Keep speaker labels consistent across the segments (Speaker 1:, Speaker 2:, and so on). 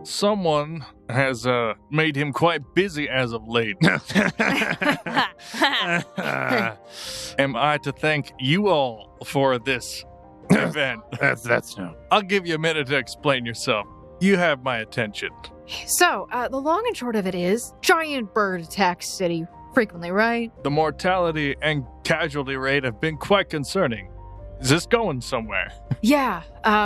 Speaker 1: Someone has made him quite busy as of late. Am I to thank you all for this event?
Speaker 2: That's no.
Speaker 1: I'll give you a minute to explain yourself. You have my attention.
Speaker 3: So, the long and short of it is, giant bird attacks city frequently, right?
Speaker 1: The mortality and casualty rate have been quite concerning. Is this going somewhere?
Speaker 3: Yeah,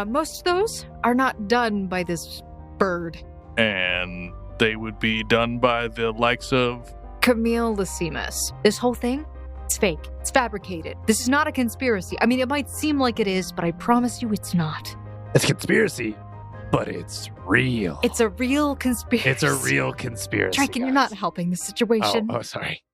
Speaker 3: most of those are not done by this bird.
Speaker 1: And they would be done by the likes of...
Speaker 3: Camille L'Scimice. This whole thing, it's fake. It's fabricated. This is not a conspiracy. I mean, it might seem like it is, but I promise you it's not.
Speaker 2: It's a conspiracy, but it's real.
Speaker 3: It's a real conspiracy.
Speaker 2: It's a real conspiracy.
Speaker 3: Draken, you're not helping the situation.
Speaker 2: Oh, sorry.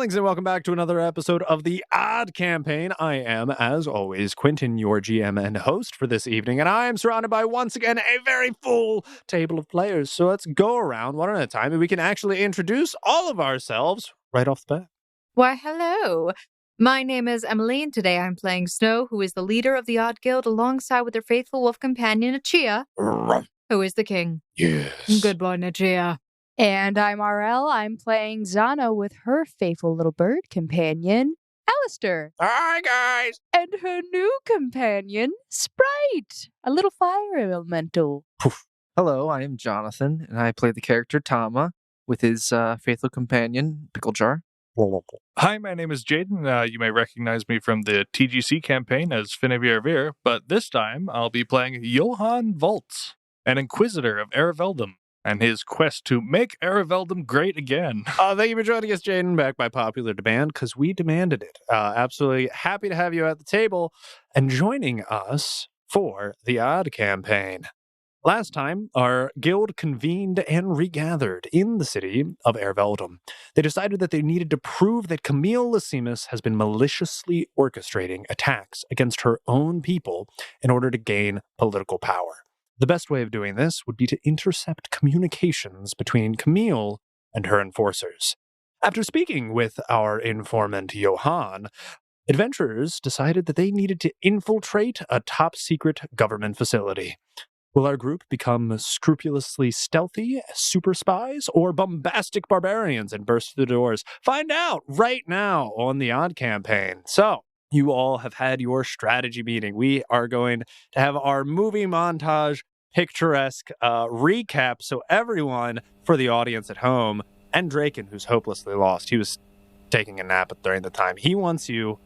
Speaker 2: And welcome back to another episode of the Odd Campaign. I am, as always, Quentin, your GM and host for this evening, and I am surrounded by, once again, a very full table of players. So let's go around one at a time, and we can actually introduce all of ourselves right off the bat.
Speaker 3: Why, hello. My name is Emily, and today I'm playing Snow, who is the leader of the Odd Guild, alongside with her faithful wolf companion, Achia, who is the king.
Speaker 2: Yes.
Speaker 3: Good boy, Achia.
Speaker 4: And I'm RL. I'm playing Zana with her faithful little bird companion, Alistair.
Speaker 2: Hi, guys.
Speaker 4: And her new companion, Sprite, a little fire elemental.
Speaker 5: Hello, I am Jonathan, and I play the character Tama with his faithful companion, Pickle Jar.
Speaker 1: Hi, my name is Jaden. You may recognize me from the TGC campaign as Finnevere, but this time I'll be playing Johan Voltz, an Inquisitor of Araveldum, and his quest to make Araveldum great again.
Speaker 2: Thank you for joining us, Jaden, back by popular demand, because we demanded it. Absolutely happy to have you at the table and joining us for the Odd Campaign. Last time, our guild convened and regathered in the city of Araveldum. They decided that they needed to prove that Camille L'Scimice has been maliciously orchestrating attacks against her own people in order to gain political power. The best way of doing this would be to intercept communications between Camille and her enforcers. After speaking with our informant Johan, adventurers decided that they needed to infiltrate a top-secret government facility. Will our group become scrupulously stealthy super spies or bombastic barbarians and burst through the doors? Find out right now on the Odd Campaign. So, you all have had your strategy meeting. We are going to have our movie montage picturesque recap. So everyone, for the audience at home, and Draken, who's hopelessly lost, he was taking a nap during the time. He wants you.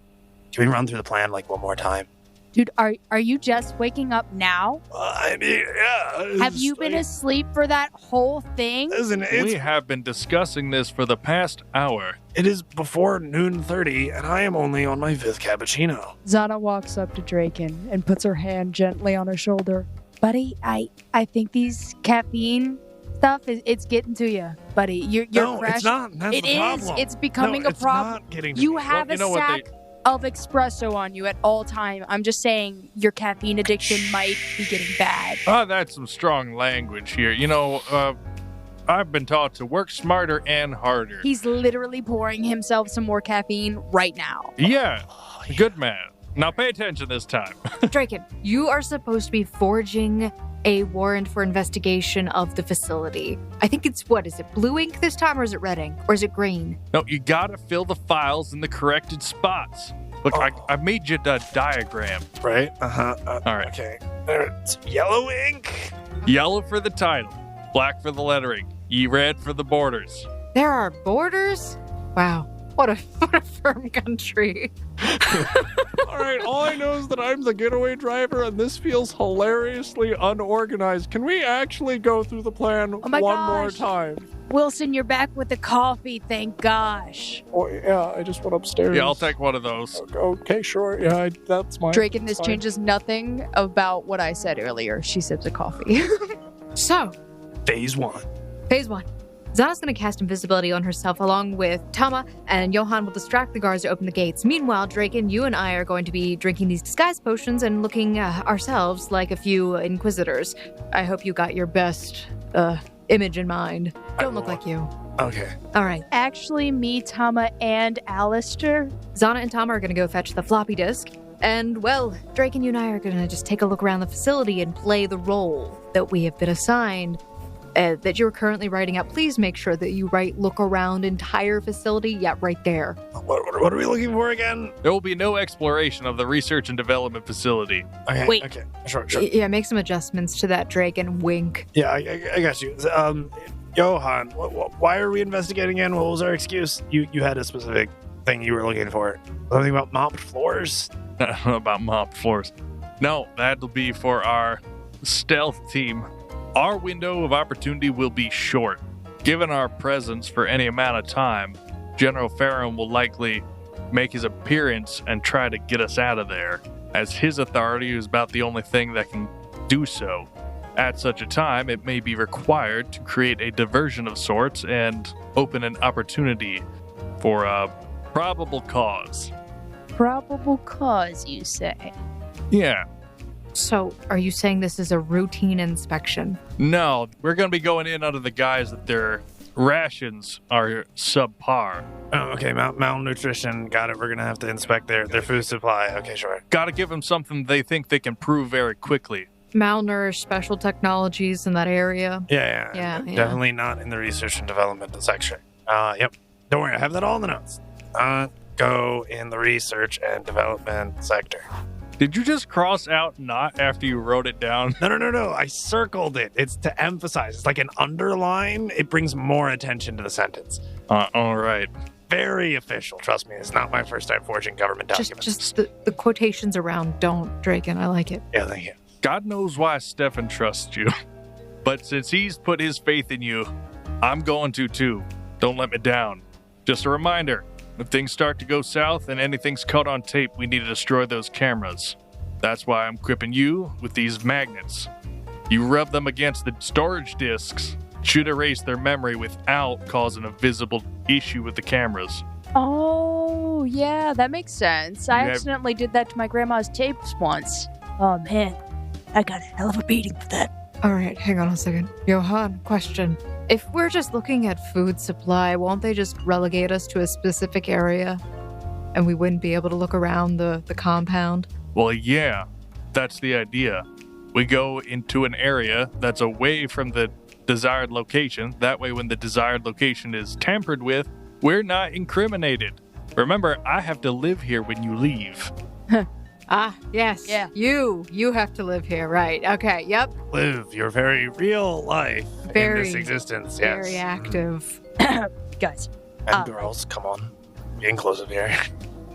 Speaker 2: Can we run through the plan like one more time?
Speaker 4: Dude, are you just waking up now?
Speaker 2: I mean, yeah.
Speaker 4: Have you been asleep for that whole thing?
Speaker 2: Listen,
Speaker 1: We have been discussing this for the past hour.
Speaker 2: It is before 12:30, and I am only on my 5th cappuccino.
Speaker 4: Zana walks up to Draken and puts her hand gently on her shoulder. Buddy, I think these caffeine stuff it's getting to you, buddy. You're
Speaker 2: no,
Speaker 4: fresh.
Speaker 2: It's not. That's
Speaker 4: it
Speaker 2: the
Speaker 4: is.
Speaker 2: problem.
Speaker 4: It's becoming a problem.
Speaker 2: It's not getting to
Speaker 4: You
Speaker 2: me.
Speaker 4: have
Speaker 1: Well, you know
Speaker 4: a
Speaker 1: what
Speaker 4: sack of espresso on you at all time. I'm just saying your caffeine addiction might be getting bad.
Speaker 1: That's some strong language here. You know, I've been taught to work smarter and harder.
Speaker 4: He's literally pouring himself some more caffeine right now.
Speaker 1: Yeah, good man. Now pay attention this time.
Speaker 3: Draken, you are supposed to be forging a warrant for investigation of the facility. I think it's, what, is it blue ink this time, or is it red ink? Or is it green?
Speaker 1: No, you gotta fill the files in the corrected spots. Look, I made you the diagram.
Speaker 2: Right?
Speaker 1: All right.
Speaker 2: Okay. It's yellow ink.
Speaker 1: Yellow for the title, black for the lettering, red for the borders.
Speaker 3: There are borders? Wow. What a firm country.
Speaker 2: All right, all I know is that I'm the getaway driver, and this feels hilariously unorganized. Can we actually go through the plan
Speaker 4: Oh my
Speaker 2: one
Speaker 4: gosh.
Speaker 2: more time?
Speaker 4: Wilson, you're back with the coffee, thank gosh.
Speaker 2: Oh, yeah, I just went upstairs.
Speaker 1: Yeah, I'll take one of those.
Speaker 2: Okay, sure. Yeah, that's mine.
Speaker 4: Draken, this
Speaker 2: Fine.
Speaker 4: changes nothing about what I said earlier. She sips a coffee.
Speaker 3: So,
Speaker 2: Phase 1.
Speaker 3: phase 1. Zana's going to cast invisibility on herself along with Tama, and Johan will distract the guards to open the gates. Meanwhile, Draken, you and I are going to be drinking these disguise potions and looking ourselves like a few inquisitors. I hope you got your best image in mind. Don't look like you.
Speaker 2: Okay.
Speaker 3: All right.
Speaker 4: Actually, me, Tama, and Alistair.
Speaker 3: Zana and Tama are going to go fetch the floppy disk. And, well, Draken, you and I are going to just take a look around the facility and play the role that we have been assigned. That you're currently writing out. Please make sure that you write look around entire facility. Yeah, right there.
Speaker 2: What are we looking for again?
Speaker 1: There will be no exploration of the research and development facility.
Speaker 2: Okay.
Speaker 4: Wait.
Speaker 2: Okay. Sure.
Speaker 3: Yeah, make some adjustments to that, Drake, and wink.
Speaker 2: Yeah, I got you. Johan, why are we investigating again? What was our excuse? You had a specific thing you were looking for. Something about mopped floors?
Speaker 1: I don't know about mob floors. No, that'll be for our stealth team. Our window of opportunity will be short. Given our presence for any amount of time, General Farron will likely make his appearance and try to get us out of there, as his authority is about the only thing that can do so. At such a time, it may be required to create a diversion of sorts and open an opportunity for a probable cause.
Speaker 4: Probable cause, you say?
Speaker 1: Yeah.
Speaker 3: So, are you saying this is a routine inspection?
Speaker 1: No, we're going to be going in under the guise that their rations are subpar.
Speaker 2: Oh, okay. Malnutrition. Got it. We're gonna have to inspect their food supply. Okay, sure.
Speaker 1: Got to give them something they think they can prove very quickly.
Speaker 3: Malnourished special technologies in that area?
Speaker 2: Yeah.
Speaker 3: Yeah.
Speaker 2: Not in the research and development section. Yep. Don't worry. I have that all in the notes. Go in the research and development sector.
Speaker 1: Did you just cross out not after you wrote it down?
Speaker 2: No. I circled it. It's to emphasize. It's like an underline. It brings more attention to the sentence.
Speaker 1: All right.
Speaker 2: Very official. Trust me. It's not my first time forging government documents.
Speaker 3: Just the quotations around don't, Draken. I like it.
Speaker 2: Yeah, thank you.
Speaker 1: God knows why Stephan trusts you. But since he's put his faith in you, I'm going to too. Don't let me down. Just a reminder, if things start to go south and anything's caught on tape, we need to destroy those cameras. That's why I'm equipping you with these magnets. You rub them against the storage disks, should erase their memory without causing a visible issue with the cameras.
Speaker 4: Oh, yeah, that makes sense. I
Speaker 1: Yeah.
Speaker 4: accidentally did that to my grandma's tapes once. Oh, man. I got a hell of a beating for that.
Speaker 3: All right, hang on a second. Johan, question. If we're just looking at food supply, won't they just relegate us to a specific area? And we wouldn't be able to look around the compound?
Speaker 1: Well, yeah, that's the idea. We go into an area that's away from the desired location. That way, when the desired location is tampered with, we're not incriminated. Remember, I have to live here when you leave.
Speaker 3: Ah, yes.
Speaker 4: Yeah.
Speaker 3: You have to live here, right? Okay, yep.
Speaker 2: Live your very real life in
Speaker 3: Very,
Speaker 2: this existence. Yes.
Speaker 3: very active.
Speaker 4: Guys,
Speaker 2: And girls, come on. Be inclusive here.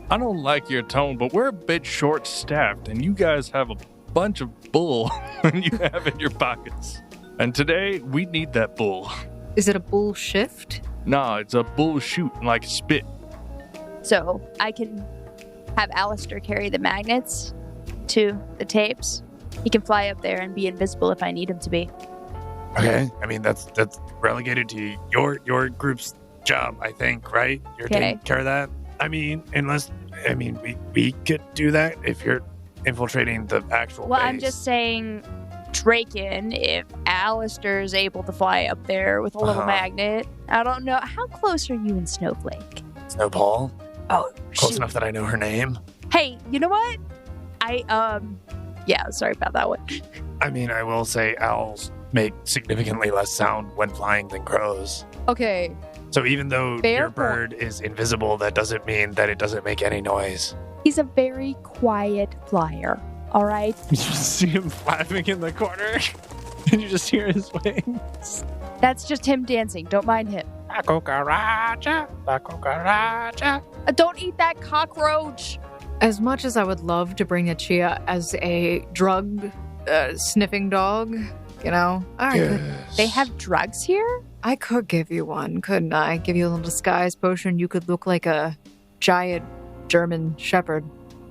Speaker 1: I don't like your tone, but we're a bit short-staffed, and you guys have a bunch of bull you have in your pockets. And today, we need that bull.
Speaker 3: Is it a bull shift?
Speaker 1: Nah, it's a bull shoot, like spit.
Speaker 4: so I can have Alistair carry the magnets to the tapes. He can fly up there and be invisible if I need him to be.
Speaker 2: Okay. I mean, that's relegated to your group's job, I think, right? You're
Speaker 4: Okay.
Speaker 2: taking care of that. I mean, we could do that if you're infiltrating the actual
Speaker 4: Well,
Speaker 2: base.
Speaker 4: I'm just saying, Draken, if Alistair is able to fly up there with a little
Speaker 2: Uh-huh.
Speaker 4: magnet, I don't know. How close are you in Snowflake?
Speaker 2: Snowball.
Speaker 4: Oh,
Speaker 2: Close
Speaker 4: shoot.
Speaker 2: enough that I know her name.
Speaker 4: Hey, you know what? Yeah, sorry about that one.
Speaker 2: I mean, I will say owls make significantly less sound when flying than crows.
Speaker 4: Okay.
Speaker 2: So even though
Speaker 4: Fair
Speaker 2: your
Speaker 4: point.
Speaker 2: bird is invisible, that doesn't mean that it doesn't make any noise.
Speaker 4: He's a very quiet flyer, all right?
Speaker 2: You just see him flapping in the corner, and you just hear his wings.
Speaker 4: That's just him dancing. Don't mind him.
Speaker 2: La cucaracha, la cucaracha.
Speaker 4: Don't eat that cockroach.
Speaker 3: As much as I would love to bring a Chia as a drug sniffing dog,
Speaker 4: They have drugs here?
Speaker 3: I could give you one, couldn't I? Give you a little disguise potion. You could look like a giant German shepherd.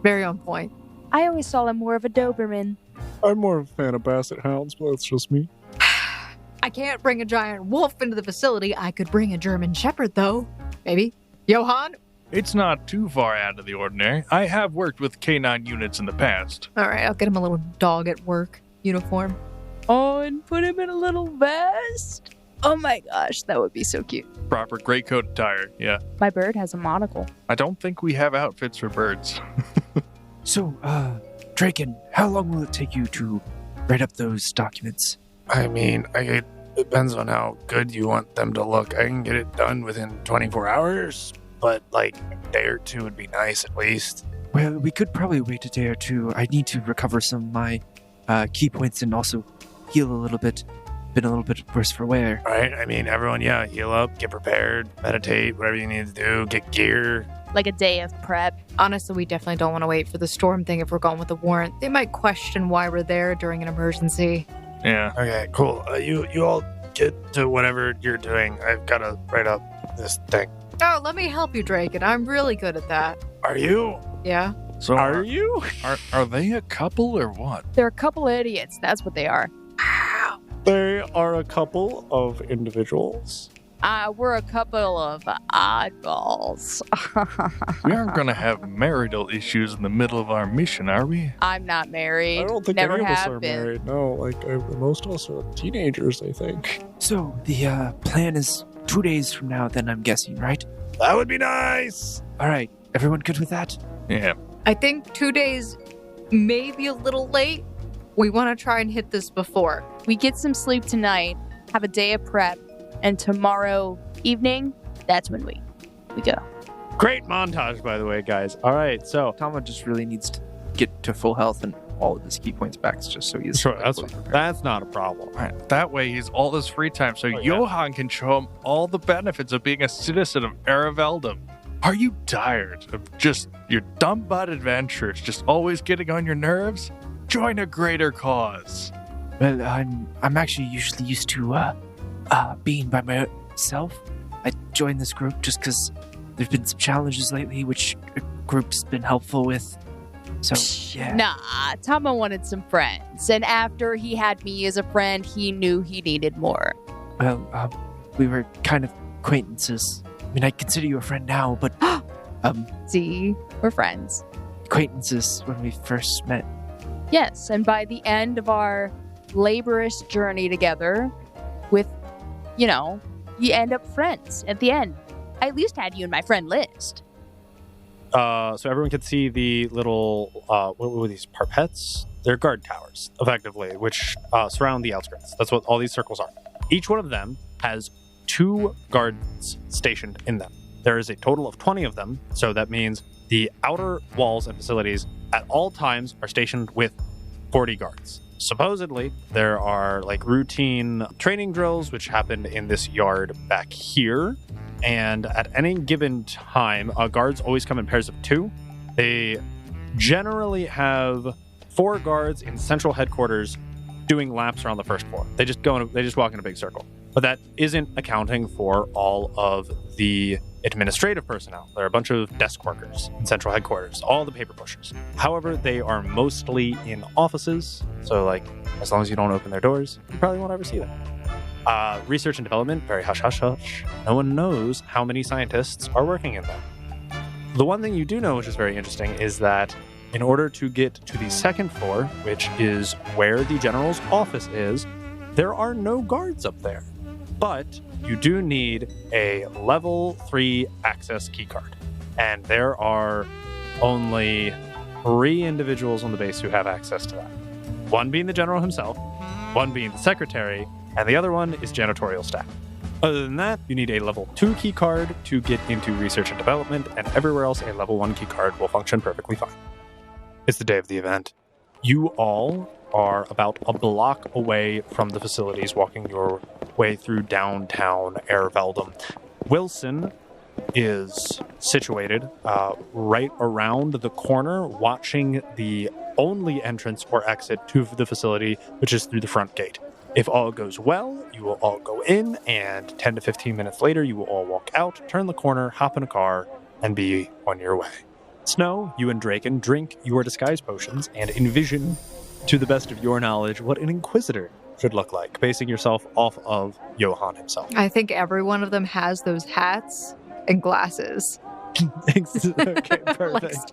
Speaker 3: Very on point.
Speaker 4: I always saw him more of a Doberman.
Speaker 2: I'm more of a fan of basset hounds, but that's just me.
Speaker 3: I can't bring a giant wolf into the facility. I could bring a German shepherd, though. Maybe. Johan?
Speaker 1: It's not too far out of the ordinary. I have worked with canine units in the past.
Speaker 3: All right, I'll get him a little dog at work uniform.
Speaker 4: Oh, and put him in a little vest. Oh my gosh, that would be so cute.
Speaker 1: Proper greatcoat attire, yeah.
Speaker 4: My bird has a monocle.
Speaker 1: I don't think we have outfits for birds.
Speaker 5: So, Draken, how long will it take you to write up those documents?
Speaker 2: I mean, it depends on how good you want them to look. I can get it done within 24 hours, but like a day or two would be nice at least.
Speaker 5: Well, we could probably wait a day or two. I need to recover some of my key points and also heal a little bit. Been a little bit worse for wear.
Speaker 2: Right? I mean, everyone, heal up, get prepared, meditate, whatever you need to do, get gear.
Speaker 4: Like a day of prep.
Speaker 3: Honestly, we definitely don't want to wait for the storm thing if we're going with the warrant. They might question why we're there during an emergency.
Speaker 1: Yeah.
Speaker 2: Okay, cool. You all get to whatever you're doing. I've got to write up this thing.
Speaker 3: Oh, let me help you, Drake, and I'm really good at that.
Speaker 2: Are you?
Speaker 3: Yeah?
Speaker 1: So
Speaker 2: Are you?
Speaker 1: Are they a couple or what?
Speaker 4: They're a couple of idiots. That's what they are.
Speaker 2: They are a couple of individuals.
Speaker 4: We're a couple of oddballs.
Speaker 1: We aren't going to have marital issues in the middle of our mission, are we?
Speaker 4: I'm not married.
Speaker 2: I don't think
Speaker 4: Never
Speaker 2: any of us
Speaker 4: have
Speaker 2: are
Speaker 4: been.
Speaker 2: married. No, most of us are teenagers, I think.
Speaker 5: So, the plan is 2 days from now, then I'm guessing, right?
Speaker 2: That would be nice.
Speaker 5: All right, everyone good with that?
Speaker 1: Yeah.
Speaker 3: I think 2 days may be a little late. We want to try and hit this before.
Speaker 4: We get some sleep tonight, have a day of prep, and tomorrow evening, that's when we go.
Speaker 2: Great montage, by the way, guys. All right, so
Speaker 5: Tama just really needs to get to full health and all of his key points back, just so he's
Speaker 2: sure,
Speaker 5: fully prepared.
Speaker 2: that's not a problem.
Speaker 1: Right. That way he's all this free time so
Speaker 2: yeah.
Speaker 1: Johan can show him all the benefits of being a citizen of Araveldum. Are you tired of just your dumb butt adventures just always getting on your nerves? Join a greater cause.
Speaker 5: Well, I'm actually usually used to being by myself. I joined this group just because there's been some challenges lately, which a group's been helpful with. So, yeah.
Speaker 4: Nah, Tama wanted some friends, and after he had me as a friend, he knew he needed more.
Speaker 5: Well, we were kind of acquaintances. I mean, I consider you a friend now, but
Speaker 4: See, we're friends.
Speaker 5: acquaintances when we first met.
Speaker 4: Yes, and by the end of our laborious journey together, with, you end up friends at the end. I at least had you in my friend list.
Speaker 2: So everyone can see the little, what were these, parpettes? They're guard towers, effectively, which surround the outskirts. That's what all these circles are. Each one of them has 2 guards stationed in them. There is a total of 20 of them, so that means the outer walls and facilities at all times are stationed with 40 guards. Supposedly, there are routine training drills which happen in this yard back here, and at any given time, guards always come in pairs of 2. They generally have 4 guards in central headquarters doing laps around the first floor. They just walk in a big circle. But that isn't accounting for all of the administrative personnel. There are a bunch of desk workers in central headquarters, all the paper pushers. However, they are mostly in offices, so as long as you don't open their doors, you probably won't ever see them. Research and development, very hush hush hush. No one knows how many scientists are working in them. The one thing you do know, which is very interesting, is that in order to get to the second floor, which is where the general's office is, there are no guards up there. But you do need a level 3 access keycard. And there are only 3 individuals on the base who have access to that. One being the general himself, one being the secretary, and the other one is janitorial staff. Other than that, you need a level 2 keycard to get into research and development, and everywhere else a level 1 keycard will function perfectly fine. It's the day of the event. You all are about a block away from the facilities, walking your way through downtown Araveldum. Wilson is situated right around the corner, watching the only entrance or exit to the facility, which is through the front gate. If all goes well, you will all go in, and 10 to 15 minutes later, you will all walk out, turn the corner, hop in a car, and be on your way. Snow, you and Draken drink your disguise potions and envision, to the best of your knowledge, what an Inquisitor should look like, basing yourself off of Johan himself.
Speaker 3: I think every one of them has those hats and glasses.
Speaker 2: Okay, perfect.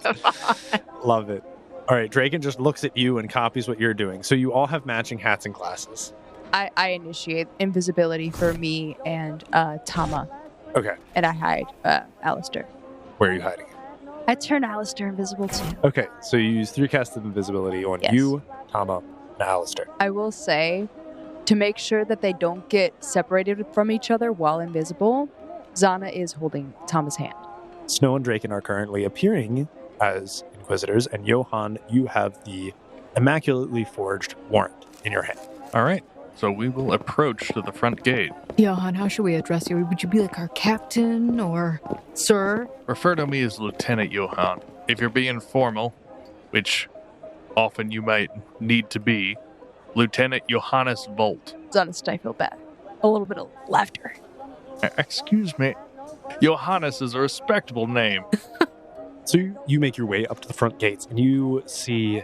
Speaker 2: Love it. All right, Draken just looks at you and copies what you're doing. So you all have matching hats and glasses.
Speaker 4: I initiate invisibility for me and Tama,
Speaker 2: Okay,
Speaker 4: and I hide Alistair.
Speaker 2: where are you hiding?
Speaker 4: I turn Alistair invisible too.
Speaker 2: Okay, so you use 3 casts of invisibility on
Speaker 4: Yes.
Speaker 2: you, Tama, and Alistair.
Speaker 4: I will say, to make sure that they don't get separated from each other while invisible, Zana is holding Tama's hand.
Speaker 2: Snow and Draken are currently appearing as Inquisitors, and Johan, you have the immaculately forged warrant in your hand.
Speaker 1: All right. So we will approach to the front gate.
Speaker 3: Johan, how should we address you? Would you be like our captain or sir?
Speaker 1: Refer to me as Lieutenant Johan. If you're being formal, which often you might need to be, Lieutenant Johannes Volt.
Speaker 4: Zana stifled back. A little bit of laughter.
Speaker 1: Excuse me. Johannes is a respectable name.
Speaker 2: So you make your way up to the front gates, and you see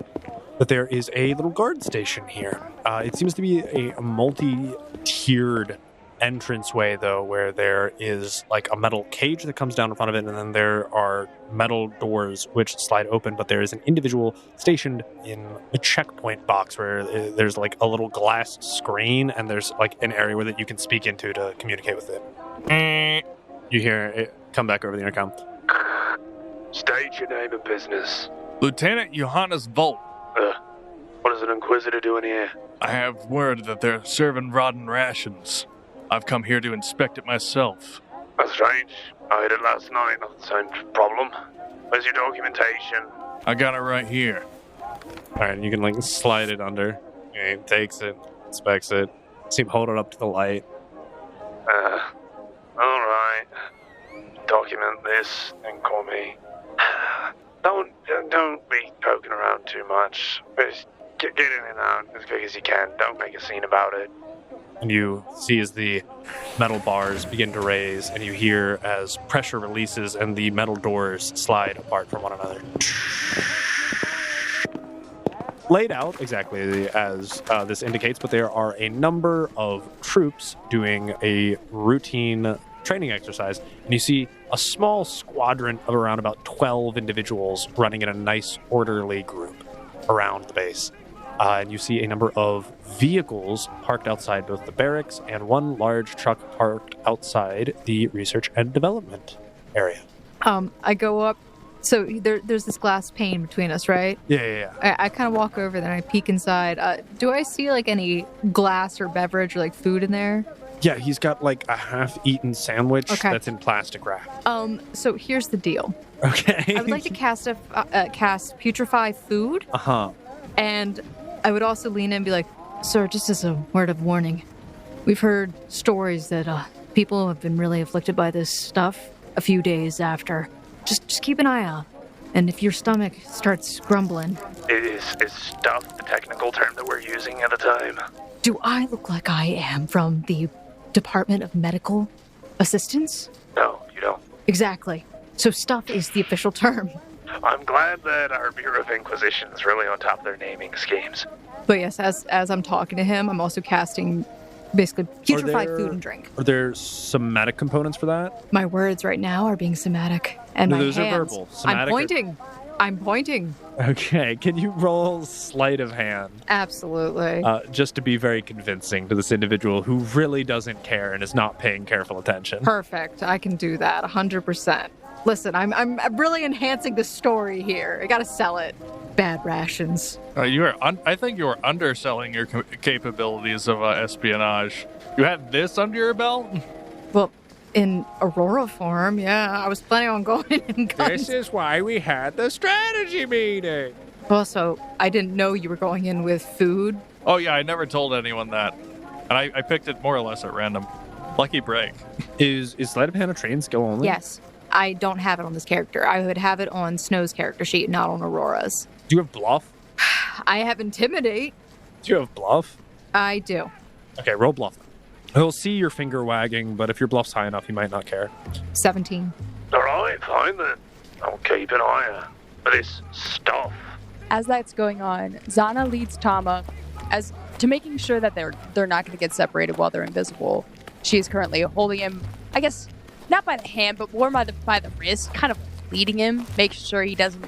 Speaker 2: that there is a little guard station here. It seems to be a multi-tiered entranceway, though, where there is like a metal cage that comes down in front of it, and then there are metal doors which slide open, but there is an individual stationed in a checkpoint box where there's like a little glass screen, and there's like an area that you can speak into to communicate with it. You hear it come back over the intercom.
Speaker 6: State your name and business.
Speaker 1: Lieutenant Johannes Volt.
Speaker 6: What is an Inquisitor doing here?
Speaker 1: I have word that they're serving rotten rations. I've come here to inspect it myself.
Speaker 6: That's strange. I heard it last night. Not the same problem. Where's your documentation?
Speaker 1: I got it right here.
Speaker 2: All right, and you can like slide it under. He takes it, inspects it. See him hold it up to the light.
Speaker 6: All right. Document this and call me. Don't be poking around too much. Just get in and out as quick as you can. Don't make a scene about it.
Speaker 2: And you see as the metal bars begin to raise, and you hear as pressure releases and the metal doors slide apart from one another. Laid out exactly as this indicates, but there are a number of troops doing a routine training exercise, and you see a small squadron of around about 12 individuals running in a nice orderly group around the base. And you see a number of vehicles parked outside both the barracks and one large truck parked outside the research and development area.
Speaker 3: I go up. So there's this glass pane between us, right?
Speaker 2: Yeah.
Speaker 3: I kind of walk over there and I peek inside. Do I see like any glass or beverage or like food in there?
Speaker 2: Yeah, he's got like a half-eaten sandwich that's in plastic wrap.
Speaker 3: So here's the deal.
Speaker 2: Okay.
Speaker 3: I would like to cast putrefy food.
Speaker 2: Uh-huh.
Speaker 3: And I would also lean in and be like, sir, just as a word of warning, we've heard stories that people have been really afflicted by this stuff a few days after. Just keep an eye out. And if your stomach starts grumbling...
Speaker 6: Is stuff the technical term that we're using at the time?
Speaker 3: Do I look like I am from the Department of Medical Assistance?
Speaker 6: No, you don't.
Speaker 3: Exactly. So stuff is the official term.
Speaker 6: I'm glad that our Bureau of Inquisition is really on top of their naming schemes.
Speaker 3: But yes, as I'm talking to him, I'm also casting basically putrefied food and drink.
Speaker 2: Are there somatic components for that?
Speaker 3: My words right now are being somatic. And
Speaker 2: No,
Speaker 3: my
Speaker 2: those
Speaker 3: hands,
Speaker 2: are verbal. Somatic
Speaker 3: I'm pointing.
Speaker 2: Okay, can you roll sleight of hand?
Speaker 3: Absolutely.
Speaker 2: Just to be very convincing to this individual who really doesn't care and is not paying careful attention.
Speaker 3: Perfect. I can do that 100%. Listen, I'm really enhancing the story here. I gotta sell it. Bad rations.
Speaker 1: I think you are underselling your capabilities of espionage. You had this under your belt?
Speaker 3: Well, in Aurora form, yeah. I was planning on going in guns.
Speaker 2: This is why we had the strategy meeting.
Speaker 3: Also, I didn't know you were going in with food.
Speaker 1: Oh yeah, I never told anyone that. And I picked it more or less at random. Lucky break.
Speaker 2: Is sleight of hand a trained skill only?
Speaker 3: Yes. I don't have it on this character. I would have it on Snow's character sheet, not on Aurora's.
Speaker 2: Do you have bluff?
Speaker 3: I have Intimidate.
Speaker 2: Do you have bluff?
Speaker 3: I do.
Speaker 2: Okay, roll bluff. He'll see your finger wagging, but if your bluff's high enough, he might not care.
Speaker 3: 17.
Speaker 6: All right, fine then. I'll keep an eye out for this stuff.
Speaker 4: As that's going on, Zana leads Tama as to making sure that they're not going to get separated while they're invisible. She's currently holding him, I guess, not by the hand, but more by the wrist, kind of leading him, making sure he doesn't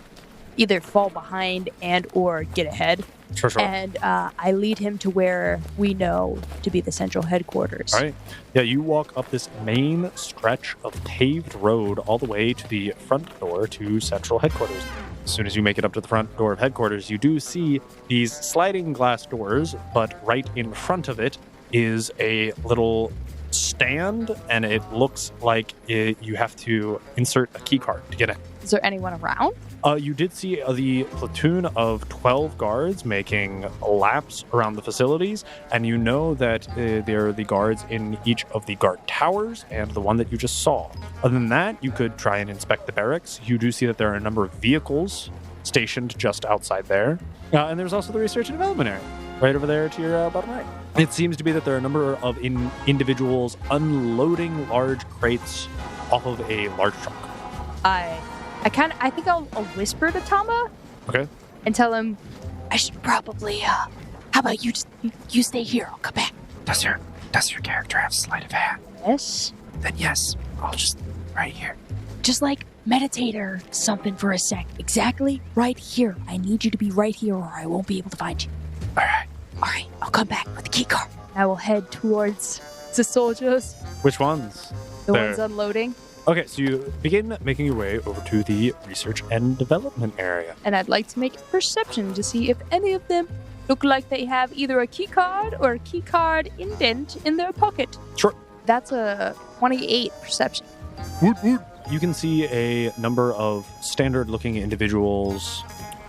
Speaker 4: either fall behind and or get ahead.
Speaker 2: Sure.
Speaker 4: And I lead him to where we know to be the central headquarters.
Speaker 2: All right. Yeah, you walk up this main stretch of paved road all the way to the front door to central headquarters. As soon as you make it up to the front door of headquarters, you do see these sliding glass doors, but right in front of it is a little stand, and it looks like you have to insert a key card to get in.
Speaker 4: Is there anyone around?
Speaker 2: You did see the platoon of 12 guards making laps around the facilities, and you know that they're the guards in each of the guard towers and the one that you just saw. Other than that, you could try and inspect the barracks. You do see that there are a number of vehicles stationed just outside there. And there's also the research and development area, right over there to your bottom right. It seems to be that there are a number of individuals unloading large crates off of a large truck.
Speaker 4: I think I'll whisper to Tama.
Speaker 2: Okay.
Speaker 4: And tell him, I should probably, how about you stay here, I'll come back.
Speaker 5: Does your character have sleight of hand?
Speaker 4: Yes?
Speaker 5: Then yes, I'll just right here.
Speaker 4: Just like meditate or something for a sec. Exactly right here. I need you to be right here or I won't be able to find you.
Speaker 5: All right,
Speaker 4: I'll come back with the key card. I will head towards the soldiers.
Speaker 2: Which ones?
Speaker 4: The
Speaker 2: There.
Speaker 4: ones unloading.
Speaker 2: Okay, so you begin making your way over to the research and development area.
Speaker 4: And I'd like to make a perception to see if any of them look like they have either a key card or a key card indent in their pocket.
Speaker 2: Sure.
Speaker 4: That's a 28 perception.
Speaker 2: You can see a number of standard-looking individuals.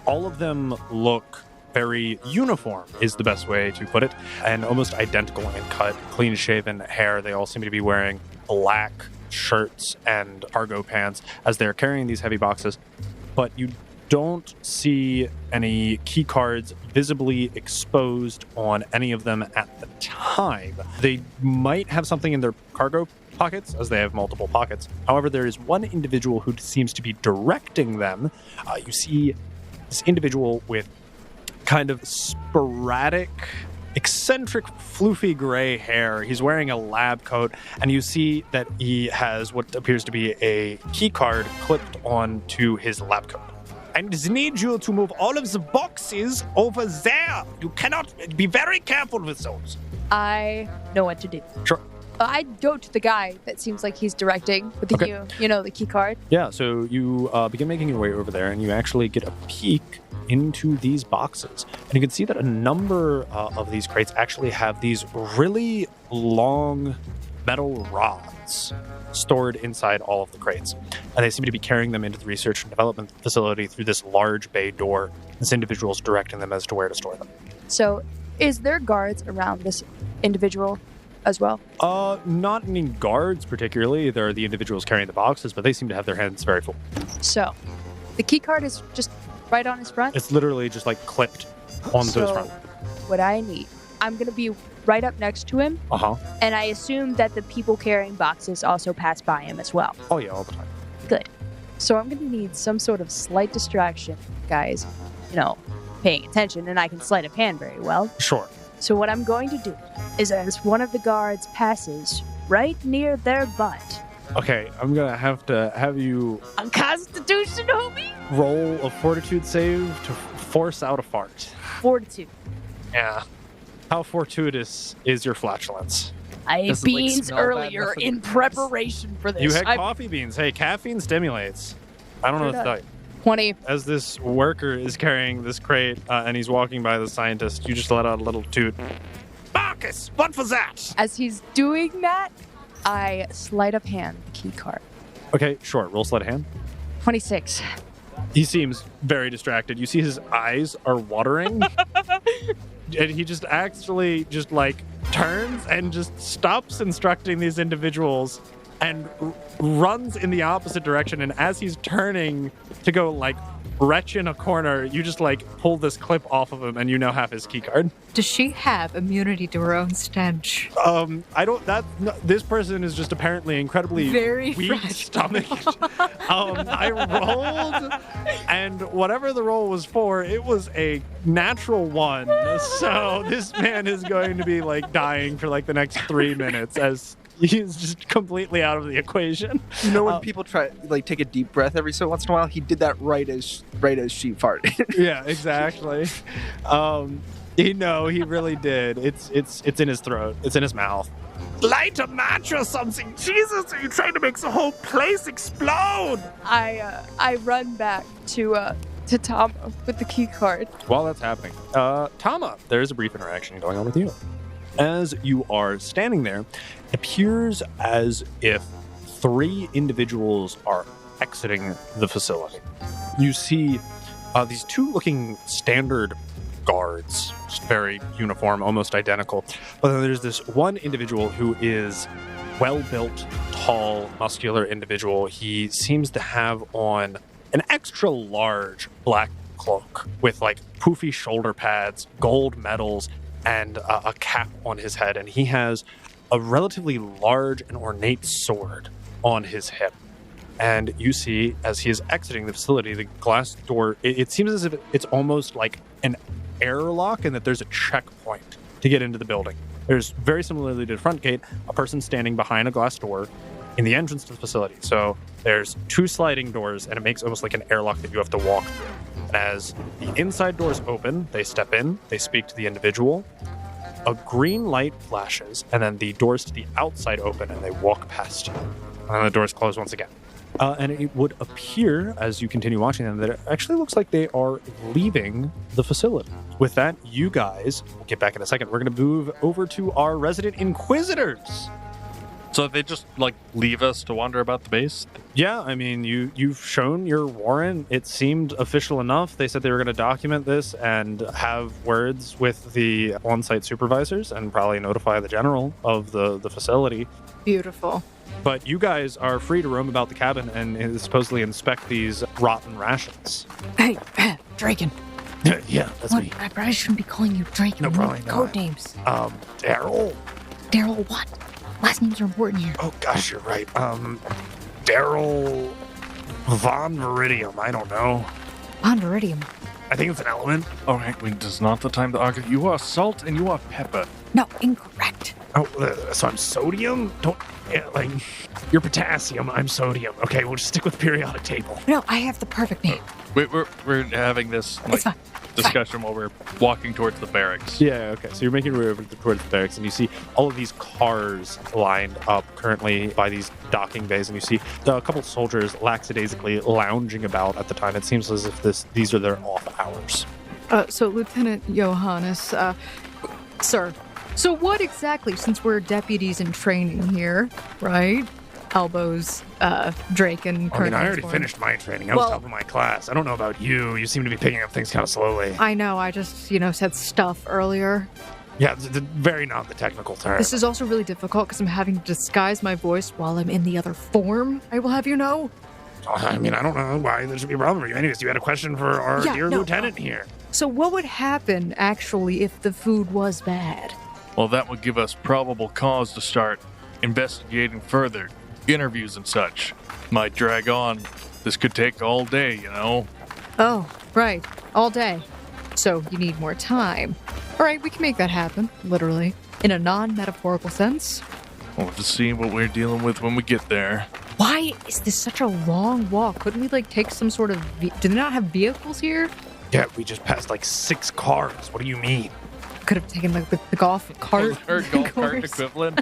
Speaker 2: All of them look very uniform, is the best way to put it, and almost identical in cut, clean-shaven hair. They all seem to be wearing black shirts and cargo pants as they're carrying these heavy boxes. But you don't see any key cards visibly exposed on any of them at the time. They might have something in their cargo pockets, as they have multiple pockets. However, there is one individual who seems to be directing them. You see this individual with kind of sporadic, eccentric, floofy gray hair. He's wearing a lab coat, and you see that he has what appears to be a key card clipped onto his lab coat. I need you to move all of the boxes over there. You cannot be very careful with those.
Speaker 4: I know what to do.
Speaker 2: Sure.
Speaker 4: I go to the guy that seems like he's directing with the
Speaker 2: Okay.
Speaker 4: you know, the key card.
Speaker 2: Yeah, so you begin making your way over there, and you actually get a peek into these boxes. And you can see that a number of these crates actually have these really long metal rods stored inside all of the crates. And they seem to be carrying them into the research and development facility through this large bay door. This individual's directing them as to where to store them.
Speaker 4: So, is there guards around this individual as well?
Speaker 2: Not any guards particularly. There are the individuals carrying the boxes, but they seem to have their hands very full.
Speaker 4: So, the key card is just right on his front?
Speaker 2: It's literally just like clipped onto his front.
Speaker 4: What I need, I'm going to be right up next to him,
Speaker 2: Uh-huh.
Speaker 4: and I assume that the people carrying boxes also pass by him as well.
Speaker 2: Oh yeah, all the time.
Speaker 4: Good. So I'm going to need some sort of slight distraction, guys. You know, paying attention, and I can sleight of hand very well.
Speaker 2: Sure.
Speaker 4: So what I'm going to do is as one of the guards passes right near their butt.
Speaker 2: Okay, I'm gonna have to have you
Speaker 4: A Constitution, homie?
Speaker 2: roll a fortitude save to force out a fart.
Speaker 4: Fortitude.
Speaker 2: Yeah. How fortuitous is your flatulence?
Speaker 4: I ate
Speaker 5: Does it, like,
Speaker 4: beans
Speaker 5: smell bad
Speaker 4: earlier
Speaker 5: enough in
Speaker 4: in
Speaker 5: the place?
Speaker 4: preparation for this.
Speaker 2: You had
Speaker 4: I'm
Speaker 2: coffee beans. Hey, caffeine stimulates. I don't know what to tell you.
Speaker 4: 20.
Speaker 2: As this worker is carrying this crate and he's walking by the scientist, you just let out a little toot. Marcus, what was that?
Speaker 4: As he's doing that, I sleight of hand the key card.
Speaker 2: Okay, sure. Roll sleight of hand.
Speaker 4: 26.
Speaker 2: He seems very distracted. You see his eyes are watering. And he just actually just like turns and just stops instructing these individuals and runs in the opposite direction. And as he's turning to go like retch in a corner, you just like pull this clip off of him and you now have his key card.
Speaker 3: Does she have immunity to her own stench?
Speaker 2: This person is just apparently incredibly
Speaker 3: Very
Speaker 2: weak stomached. I rolled, and whatever the roll was for, it was a natural 1. So this man is going to be like dying for like the next 3 minutes as he's just completely out of the equation.
Speaker 7: You know when people try like take a deep breath every so once in a while, he did that right as she farted.
Speaker 2: Yeah, exactly. He really did. It's in his throat. It's in his mouth. Light a match or something. Jesus, are you trying to make the whole place explode?
Speaker 4: I run back to Tama with the key card.
Speaker 2: While that's happening, Tama, there's a brief interaction going on with you. As you are standing there, it appears as if 3 individuals are exiting the facility. You see these 2 looking standard guards, just very uniform, almost identical. But then there's this one individual who is well-built, tall, muscular individual. He seems to have on an extra large black cloak with like poofy shoulder pads, gold medals, and a cap on his head. And he has a relatively large and ornate sword on his hip. And you see, as he is exiting the facility, the glass door, it seems as if it's almost like an airlock and that there's a checkpoint to get into the building. There's, very similarly to the front gate, a person standing behind a glass door in the entrance to the facility. So there's 2 sliding doors, and it makes almost like an airlock that you have to walk through. And as the inside doors open, they step in, they speak to the individual. A green light flashes, and then the doors to the outside open, and they walk past you. And then the doors close once again. And it would appear, as you continue watching them, that it actually looks like they are leaving the facility. With that, you guys, we'll get back in a second, we're going to move over to our resident inquisitors.
Speaker 1: So they just, like, leave us to wander about the base?
Speaker 2: Yeah, I mean, you've shown your warrant. It seemed official enough. They said they were going to document this and have words with the on-site supervisors and probably notify the general of the facility.
Speaker 3: Beautiful.
Speaker 2: But you guys are free to roam about the cabin and supposedly inspect these rotten rations.
Speaker 3: Hey, Draken.
Speaker 2: Yeah, that's me.
Speaker 3: I probably shouldn't be calling you Draken.
Speaker 2: No, probably not.
Speaker 3: Code names.
Speaker 2: Daryl.
Speaker 3: Daryl what? Last names are important here.
Speaker 2: Oh, gosh, you're right. Daryl Von Viridium. I don't know.
Speaker 3: Von Viridium.
Speaker 2: I think it's an element.
Speaker 1: All right, this is not the time to argue. You are salt and you are pepper.
Speaker 3: No, incorrect.
Speaker 2: Oh, so I'm sodium? You're potassium, I'm sodium. Okay, we'll just stick with the periodic table.
Speaker 3: No, I have the perfect name.
Speaker 1: We're having this
Speaker 3: It's fine.
Speaker 1: discussion while we're walking towards the barracks.
Speaker 2: Yeah, okay. So you're making your way over towards the barracks, and you see all of these cars lined up currently by these docking bays, and you see a couple soldiers lackadaisically lounging about at the time. It seems as if these are their off hours.
Speaker 3: So Lieutenant Johannes, sir. So what exactly, since we're deputies in training here, right? Elbows, Drake, and
Speaker 2: I mean, I already finished my training. I was top of my class. I don't know about you. You seem to be picking up things kind of slowly.
Speaker 3: I know. I just, said stuff earlier.
Speaker 2: Yeah, it's very not the technical term.
Speaker 3: This is also really difficult because I'm having to disguise my voice while I'm in the other form, I will have you know.
Speaker 2: I mean, I don't know why there should be a problem with you. Anyways, you had a question for our dear lieutenant here.
Speaker 3: So what would happen, actually, if the food was bad?
Speaker 1: Well, that would give us probable cause to start investigating further. Interviews and such. Might drag on. This could take all day,
Speaker 3: Oh, right. All day. So you need more time. All right, we can make that happen, literally. In a non-metaphorical sense.
Speaker 1: We'll have to see what we're dealing with when we get there.
Speaker 3: Why is this such a long walk? Couldn't we, take some sort of... Do they not have vehicles here?
Speaker 2: Yeah, we just passed 6 cars. What do you mean?
Speaker 3: Could have taken, the golf cart.
Speaker 1: Or golf cart equivalent.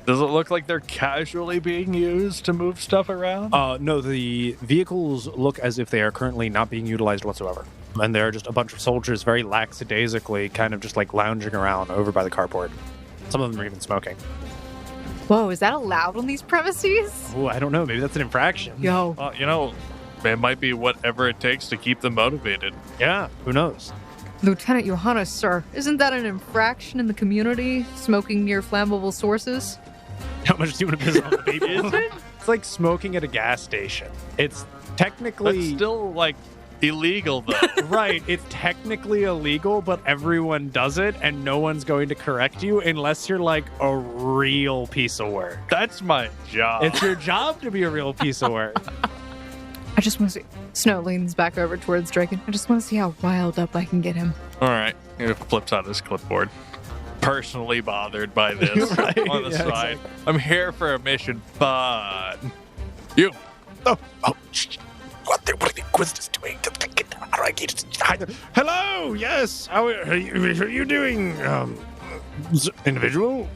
Speaker 1: Does it look like they're casually being used to move stuff around?
Speaker 2: No, the vehicles look as if they are currently not being utilized whatsoever. And there are just a bunch of soldiers very lackadaisically kind of just lounging around over by the carport. Some of them are even smoking.
Speaker 3: Whoa, is that allowed on these premises?
Speaker 2: Oh, I don't know. Maybe that's an infraction.
Speaker 3: Yo.
Speaker 1: It might be whatever it takes to keep them motivated.
Speaker 2: Yeah, who knows?
Speaker 3: Lieutenant Johannes, sir, isn't that an infraction in the community, smoking near flammable sources?
Speaker 2: How much do you want to piss off the people? Is it? It's like smoking at a gas station. It's technically...
Speaker 1: That's still, like, illegal, though.
Speaker 2: Right, it's technically illegal, but everyone does it, and no one's going to correct you unless you're, like, a real piece of work.
Speaker 1: That's my job.
Speaker 2: It's your job to be a real piece of work.
Speaker 3: I just want to see... Snow leans back over towards Draken. I just want to see how riled up I can get him.
Speaker 1: All right. He flips out his clipboard. Personally bothered by this
Speaker 2: Right,
Speaker 1: on the
Speaker 2: yeah,
Speaker 1: side.
Speaker 2: exactly.
Speaker 1: I'm here for a mission, but... You.
Speaker 2: What are the Inquisitors doing? Hello, yes. How are you doing, individual?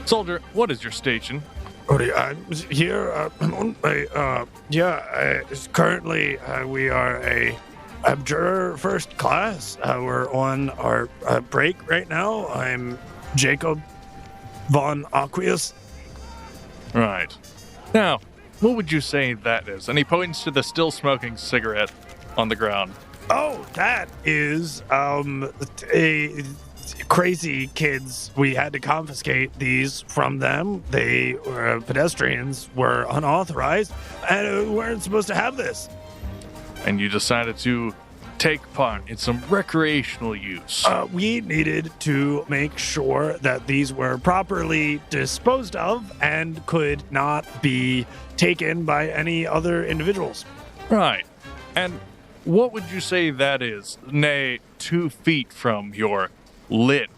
Speaker 1: Soldier, what is your station?
Speaker 2: I'm here. I'm on my. Currently, we are a Abjurer first class. We're on our break right now. I'm Jakub von Aqueous.
Speaker 1: Right. Now, what would you say that is? And he points to the still smoking cigarette on the ground.
Speaker 2: Oh, that is a crazy kids. We had to confiscate these from them. They were pedestrians, were unauthorized, and weren't supposed to have this.
Speaker 1: And you decided to take part in some recreational use.
Speaker 2: We needed to make sure that these were properly disposed of and could not be taken by any other individuals.
Speaker 1: Right. And what would you say that is? Nay, 2 feet from your lit,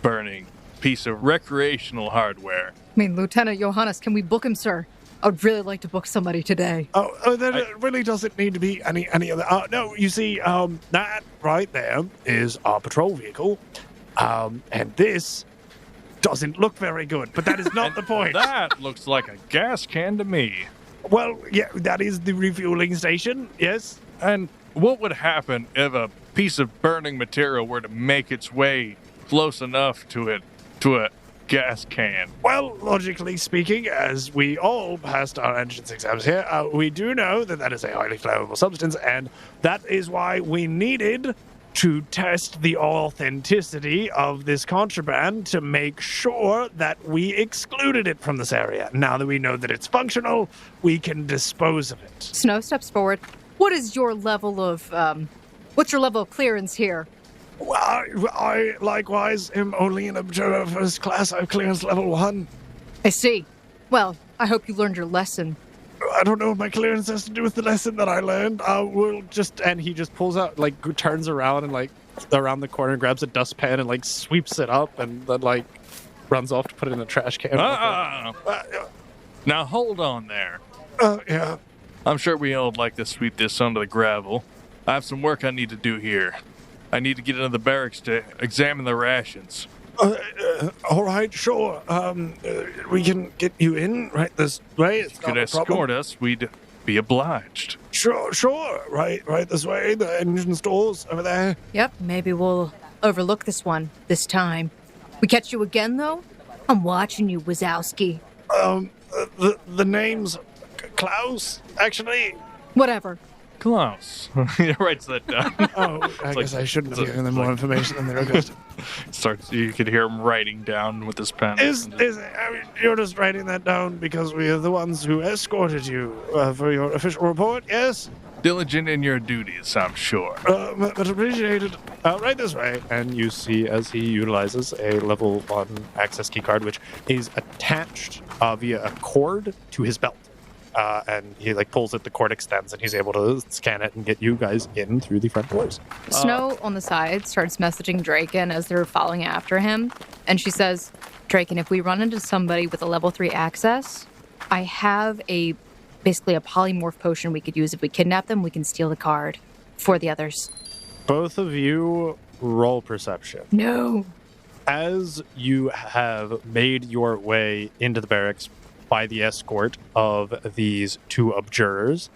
Speaker 1: burning piece of recreational hardware.
Speaker 3: I mean, Lieutenant Johannes, can we book him, sir? I would really like to book somebody today.
Speaker 2: That really doesn't need to be any other. No, you see, that right there is our patrol vehicle, and this doesn't look very good. But that is not the point.
Speaker 1: That looks like a gas can to me.
Speaker 2: Well, yeah, that is the refueling station. Yes.
Speaker 1: And what would happen if a piece of burning material were to make its way close enough to a gas can?
Speaker 2: Well, logically speaking, as we all passed our entrance exams here, we do know that that is a highly flammable substance, and that is why we needed to test the authenticity of this contraband to make sure that we excluded it from this area. Now that we know that it's functional, we can dispose of it.
Speaker 3: Snow steps forward. What is your level of, what's your level of clearance here?
Speaker 2: Well, I likewise am only an Abjurer first class. I have clearance level 1.
Speaker 3: I see. Well, I hope you learned your lesson.
Speaker 2: I don't know what my clearance has to do with the lesson that I learned. We'll just... And he just pulls out, like, turns around and, like, around the corner, grabs a dustpan and, like, sweeps it up and then, like, runs off to put it in a trash can.
Speaker 1: Now hold on there.
Speaker 2: Yeah.
Speaker 1: I'm sure we all would like to sweep this under the gravel. I have some work I need to do here. I need to get into the barracks to examine the rations.
Speaker 2: All right, sure. We can get you in right this way. It's
Speaker 1: If you could escort us, we'd be obliged.
Speaker 2: Sure. Right this way. The engine stores over there.
Speaker 3: Yep, maybe we'll overlook this one this time. We catch you again, though? I'm watching you, Wazowski.
Speaker 2: The name's Klaus, actually.
Speaker 3: Whatever.
Speaker 1: Klaus. He writes that down.
Speaker 2: I guess I shouldn't have given them more information than they requested.
Speaker 1: You could hear him writing down with his pen.
Speaker 2: You're just writing that down because we are the ones who escorted you for your official report, yes?
Speaker 1: Diligent in your duties, I'm sure.
Speaker 2: But appreciated. Right this way. And you see as he utilizes a level 1 access keycard, which is attached via a cord to his belt. And he pulls it, the cord extends, and he's able to scan it and get you guys in through the front doors.
Speaker 3: Snow on the side starts messaging Draken as they're following after him. And she says, Draken, if we run into somebody with a level 3 access, I have basically a polymorph potion we could use. If we kidnap them, we can steal the card for the others.
Speaker 2: Both of you roll perception.
Speaker 3: No.
Speaker 2: As you have made your way into the barracks by the escort of these 2 abjurers,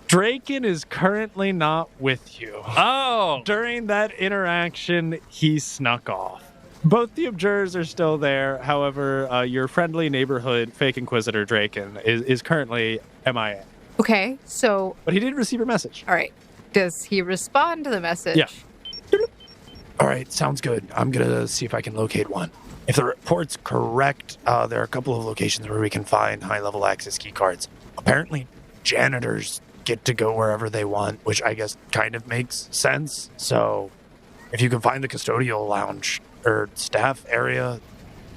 Speaker 2: Draken is currently not with you.
Speaker 1: Oh!
Speaker 2: During that interaction, he snuck off. Both the abjurers are still there. However, your friendly neighborhood fake inquisitor Draken is currently MIA.
Speaker 3: Okay, so...
Speaker 2: But he did receive your message.
Speaker 3: All right. Does he respond to the message?
Speaker 2: Yeah. right, sounds good. I'm going to see if I can locate one. If the report's correct, there are a couple of locations where we can find high-level access key cards. Apparently, janitors get to go wherever they want, which I guess kind of makes sense. So if you can find the custodial lounge or staff area,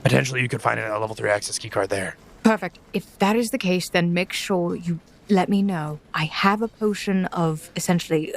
Speaker 2: potentially you could find a level 3 access key card there.
Speaker 3: Perfect. If that is the case, then make sure you let me know. I have a potion of essentially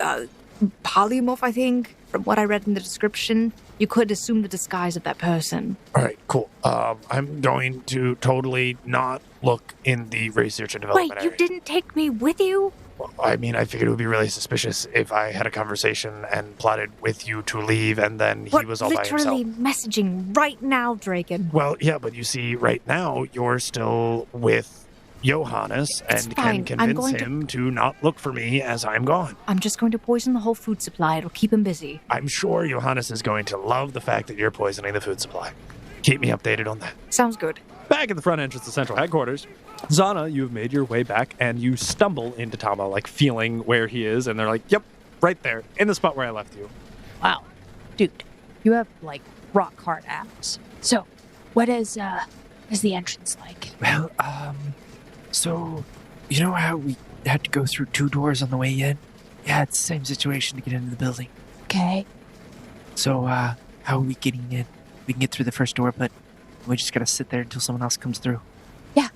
Speaker 3: polymorph, I think, from what I read in the description. You could assume the disguise of that person.
Speaker 2: All right, cool. I'm going to totally not look in the research and development
Speaker 3: Wait, you
Speaker 2: area.
Speaker 3: didn't take me with you?
Speaker 2: Well, I mean, I figured it would be really suspicious if I had a conversation and plotted with you to leave and then he was all by himself.
Speaker 3: Literally messaging right now, Draken.
Speaker 2: Well, yeah, but you see, right now, you're still with Johannes and
Speaker 3: fine.
Speaker 2: can
Speaker 3: I'm
Speaker 2: convince
Speaker 3: going
Speaker 2: him to not look for me as I'm gone.
Speaker 3: I'm just going to poison the whole food supply. It'll keep him busy.
Speaker 2: I'm sure Johannes is going to love the fact that you're poisoning the food supply. Keep me updated on that.
Speaker 3: Sounds good.
Speaker 2: Back at the front entrance to Central Headquarters, Zana, you've made your way back and you stumble into Tama, like feeling where he is, and they're like, yep, right there, in the spot where I left you.
Speaker 4: Wow. Dude, you have, like, rock hard abs. So, what is the entrance like?
Speaker 5: Well, so, you know how we had to go through 2 doors on the way in? Yeah, it's the same situation to get into the building.
Speaker 4: Okay.
Speaker 5: So, how are we getting in? We can get through the first door, but we just gotta sit there until someone else comes through.
Speaker 4: Yeah.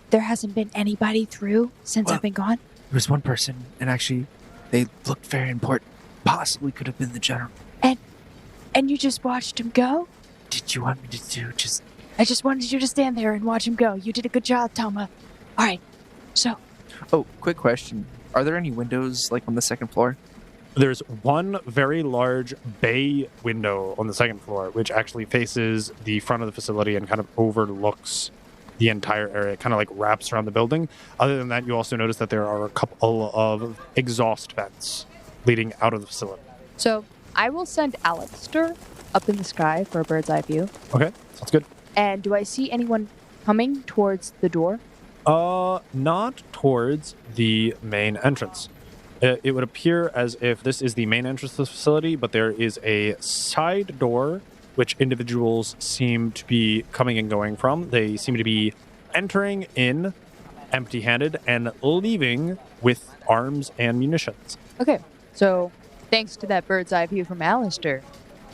Speaker 4: There hasn't been anybody through since
Speaker 5: Well,
Speaker 4: I've been gone?
Speaker 5: There was one person, and actually, they looked very important. Possibly could have been the general.
Speaker 4: And you just watched him go?
Speaker 5: Did you want me to do just...
Speaker 4: I just wanted you to stand there and watch him go. You did a good job, Tama. All right. So,
Speaker 7: Oh, quick question. Are there any windows, like, on the second floor?
Speaker 2: There's one very large bay window on the second floor, which actually faces the front of the facility and kind of overlooks the entire area. It kind of like wraps around the building. Other than that, you also notice that there are a couple of exhaust vents leading out of the facility.
Speaker 4: So I will send Alistair up in the sky for a bird's eye view.
Speaker 2: Okay, sounds good.
Speaker 4: And do I see anyone coming towards the door?
Speaker 2: Not towards the main entrance. It would appear as if this is the main entrance to the facility, but there is a side door which individuals seem to be coming and going from. They seem to be entering in empty-handed and leaving with arms and munitions.
Speaker 4: Okay. So thanks to that bird's eye view from Alistair,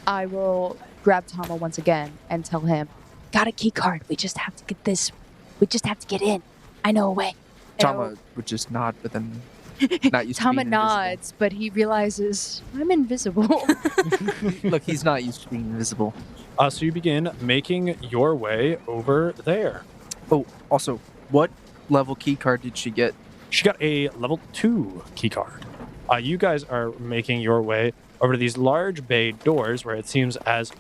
Speaker 4: I will grab Tama once again and tell him, got a key card. We just have to get this. We just have to get in. I know a way.
Speaker 7: Tama would just nod, but then not used to
Speaker 4: Tama
Speaker 7: being
Speaker 4: nods, but he realizes I'm invisible.
Speaker 7: invisible. Look, he's not used to being invisible.
Speaker 2: So you begin making your way over there.
Speaker 7: Oh, also, what level key card did she get?
Speaker 2: She got a level 2 key card. You guys are making your way over to these large bay doors where it seems as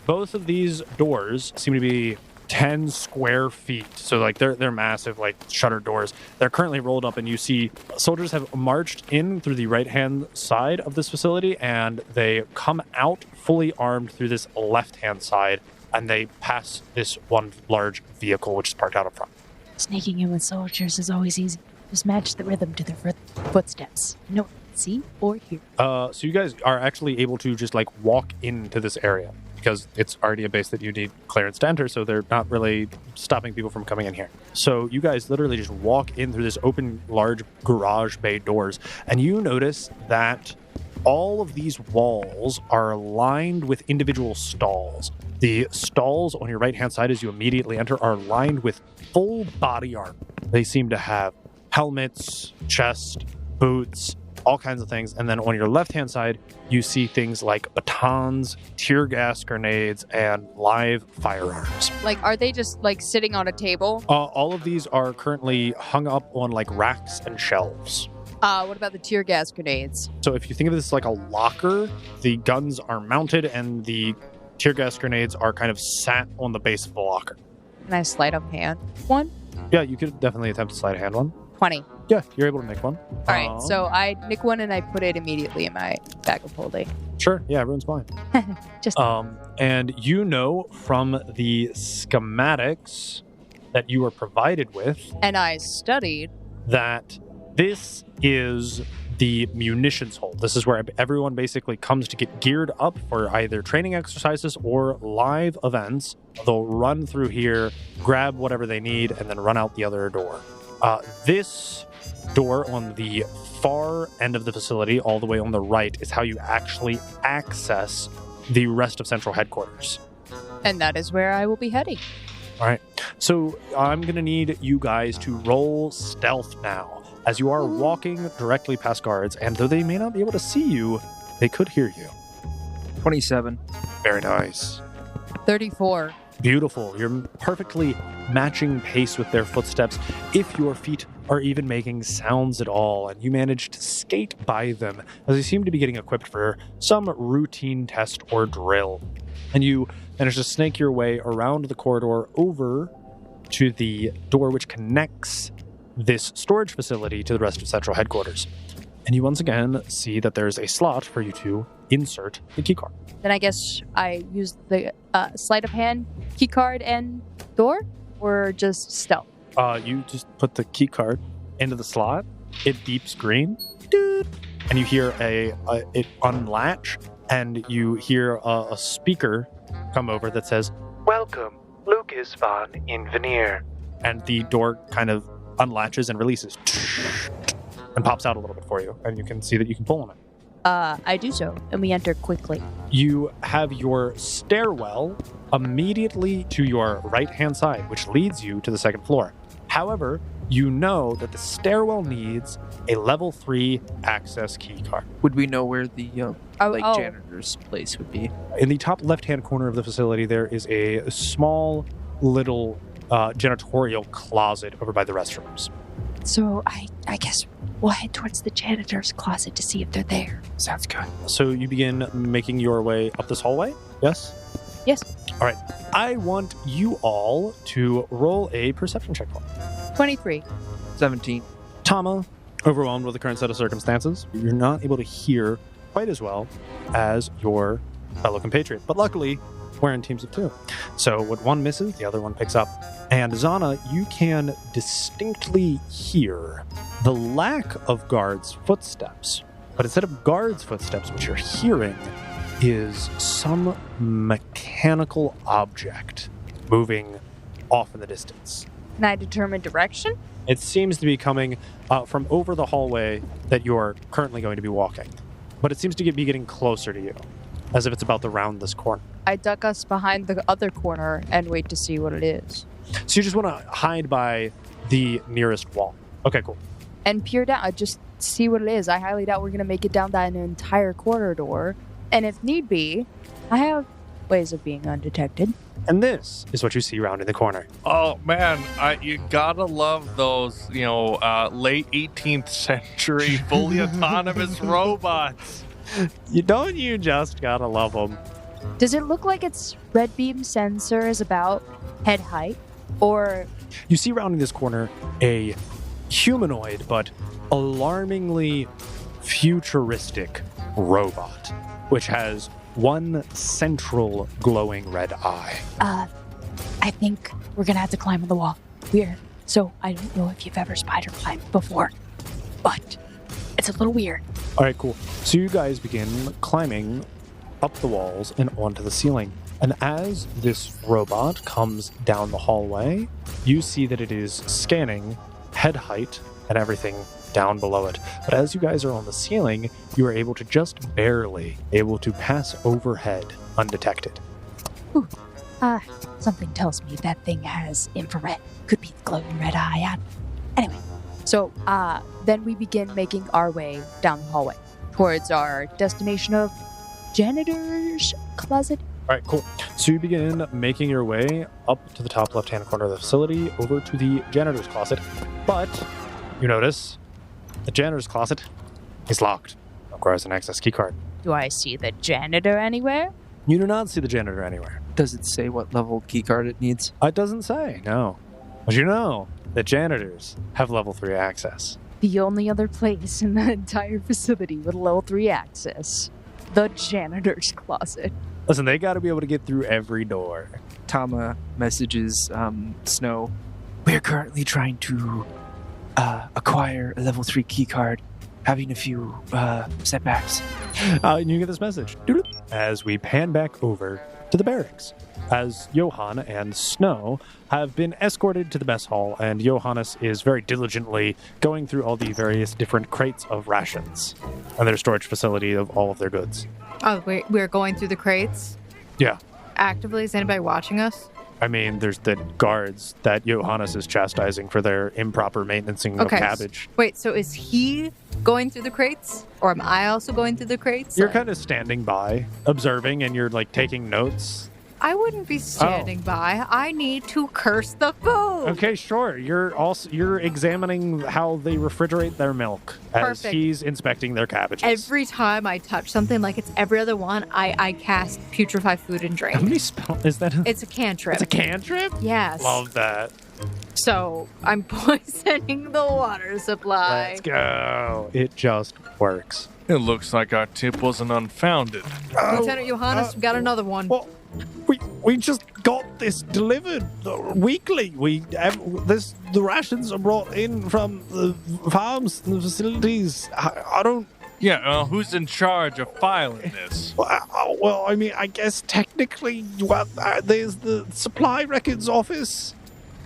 Speaker 2: both of these doors seem to be 10 square feet. So like they're massive, like shutter doors. They're currently rolled up, and you see soldiers have marched in through the right-hand side of this facility, and they come out fully armed through this left-hand side, and they pass this one large vehicle which is parked out up front.
Speaker 4: Sneaking in with soldiers is always easy. Just match the rhythm to their footsteps. No, see or hear.
Speaker 2: So you guys are actually able to just like walk into this area because it's already a base that you need clearance to enter, so they're not really stopping people from coming in here. So you guys literally just walk in through this open, large garage bay doors, and you notice that all of these walls are lined with individual stalls. The stalls on your right-hand side as you immediately enter are lined with full body armor. They seem to have helmets, chest, boots, all kinds of things. And then on your left-hand side, you see things like batons, tear gas grenades, and live firearms.
Speaker 4: Like, are they just, like, sitting on a table?
Speaker 2: All of these are currently hung up on, like, racks and shelves.
Speaker 4: What about the tear gas grenades?
Speaker 2: So if you think of this like a locker, the guns are mounted and the tear gas grenades are kind of sat on the base of the locker.
Speaker 4: Can I slide up hand one?
Speaker 2: Yeah, you could definitely attempt to slide a hand one.
Speaker 4: 20.
Speaker 2: Yeah, you're able to make one.
Speaker 4: All right, so I nick one and I put it immediately in my bag of holding.
Speaker 2: Sure, yeah, everyone's fine.
Speaker 4: Just
Speaker 2: And you know from the schematics that you were provided with
Speaker 4: and I studied.
Speaker 2: that this is the munitions hold. This is where everyone basically comes to get geared up for either training exercises or live events. They'll run through here, grab whatever they need, and then run out the other door. This door on the far end of the facility, all the way on the right, is how you actually access the rest of Central Headquarters.
Speaker 4: And that is where I will be heading.
Speaker 2: All right. So I'm going to need you guys to roll stealth now, as you are walking directly past guards, and though they may not be able to see you, they could hear you.
Speaker 7: 27.
Speaker 2: Very nice.
Speaker 4: 34.
Speaker 2: Beautiful. You're perfectly matching pace with their footsteps, if your feet are even making sounds at all, and you manage to skate by them as they seem to be getting equipped for some routine test or drill. And you manage to snake your way around the corridor over to the door which connects this storage facility to the rest of Central Headquarters. And you once again see that there's a slot for you to insert the keycard.
Speaker 4: Then I guess I use the sleight of hand keycard and door, or just stealth?
Speaker 2: You just put the keycard into the slot. It beeps green, doot, and you hear it unlatch, and you hear a speaker come over that says, "Welcome, Lucas von Invenir." And the door kind of unlatches and releases and pops out a little bit for you, and you can see that you can pull on it.
Speaker 4: I do so, and we enter quickly.
Speaker 2: You have your stairwell immediately to your right-hand side, which leads you to the second floor. However, you know that the stairwell needs a level 3 access key card.
Speaker 7: Would we know where the janitor's place would be?
Speaker 2: In the top left-hand corner of the facility, there is a small little janitorial closet over by the restrooms.
Speaker 5: So I guess we'll head towards the janitor's closet to see if they're there. Sounds good.
Speaker 2: So you begin making your way up this hallway? Yes?
Speaker 4: Yes.
Speaker 2: All right. I want you all to roll a perception check for me.
Speaker 4: 23.
Speaker 7: 17.
Speaker 2: Tama, overwhelmed with the current set of circumstances, you're not able to hear quite as well as your fellow compatriot. But luckily, we're in teams of 2. So what one misses, the other one picks up. And Zana, you can distinctly hear the lack of guards' footsteps. But instead of guards' footsteps, what you're hearing is some mechanical object moving off in the distance.
Speaker 4: Can I determine direction?
Speaker 2: It seems to be coming from over the hallway that you're currently going to be walking. But it seems to be getting closer to you, as if it's about to round this corner.
Speaker 4: I duck us behind the other corner and wait to see what it is.
Speaker 2: So you just want to hide by the nearest wall. Okay, cool.
Speaker 4: And peer down, just see what it is. I highly doubt we're going to make it down that entire corridor. And if need be, I have ways of being undetected.
Speaker 2: And this is what you see round in the corner.
Speaker 1: Oh man, you gotta love those, late 18th century fully autonomous robots.
Speaker 2: You just gotta love them.
Speaker 4: Does it look like its red beam sensor is about head height? Or
Speaker 2: you see rounding this corner a humanoid but alarmingly futuristic robot, which has one central glowing red eye.
Speaker 5: I think we're gonna have to climb on the wall. So I don't know if you've ever spider climbed before, but it's a little weird.
Speaker 2: All right, cool. So you guys begin climbing up the walls and onto the ceiling. And as this robot comes down the hallway, you see that it is scanning head height and everything down below it. But as you guys are on the ceiling, you are able to just barely able to pass overhead undetected.
Speaker 5: Something tells me that thing has infrared. Could be the glowing red eye. Anyway.
Speaker 4: So, then we begin making our way down the hallway towards our destination of janitor's closet.
Speaker 2: All right, cool. So you begin making your way up to the top left-hand corner of the facility over to the janitor's closet. But you notice the janitor's closet is locked. Requires an access key card.
Speaker 4: Do I see the janitor anywhere?
Speaker 2: You do not see the janitor anywhere.
Speaker 7: Does it say what level keycard it needs?
Speaker 2: It doesn't say, no. But you know that janitors have level 3 access.
Speaker 4: The only other place in the entire facility with level 3 access. The janitor's closet.
Speaker 2: Listen, they got to be able to get through every door.
Speaker 7: Tama messages Snow.
Speaker 5: We're currently trying to acquire a level 3 keycard having a few setbacks.
Speaker 2: And you get this message as we pan back over to the barracks, as Johan and Snow have been escorted to the mess hall, and Johannes is very diligently going through all the various different crates of rations and their storage facility of all of their goods.
Speaker 3: Oh, we're going through the crates?
Speaker 2: Yeah.
Speaker 3: Actively? Is anybody watching us?
Speaker 2: I mean, there's the guards that Johannes is chastising for their improper maintenancing of cabbage.
Speaker 3: Wait, so is he going through the crates? Or am I also going through the crates?
Speaker 2: You're kind of standing by, observing, and you're like taking notes.
Speaker 3: I wouldn't be standing by. I need to curse the food.
Speaker 2: Okay, sure. You're examining how they refrigerate their milk as he's inspecting their cabbages.
Speaker 3: Every time I touch something, like it's every other one, I cast putrefy food and drink.
Speaker 2: How many spells is that?
Speaker 3: It's a cantrip.
Speaker 2: It's a cantrip?
Speaker 3: Yes.
Speaker 2: Love that.
Speaker 3: So I'm poisoning the water supply.
Speaker 2: Let's go. It just works.
Speaker 1: It looks like our tip wasn't unfounded.
Speaker 3: Lieutenant Johannes, we got another one.
Speaker 2: Well, we just got this delivered weekly. The rations are brought in from the farms and the facilities. I don't.
Speaker 1: Yeah, who's in charge of filing this?
Speaker 2: Well, I mean, I guess technically, there's the supply records office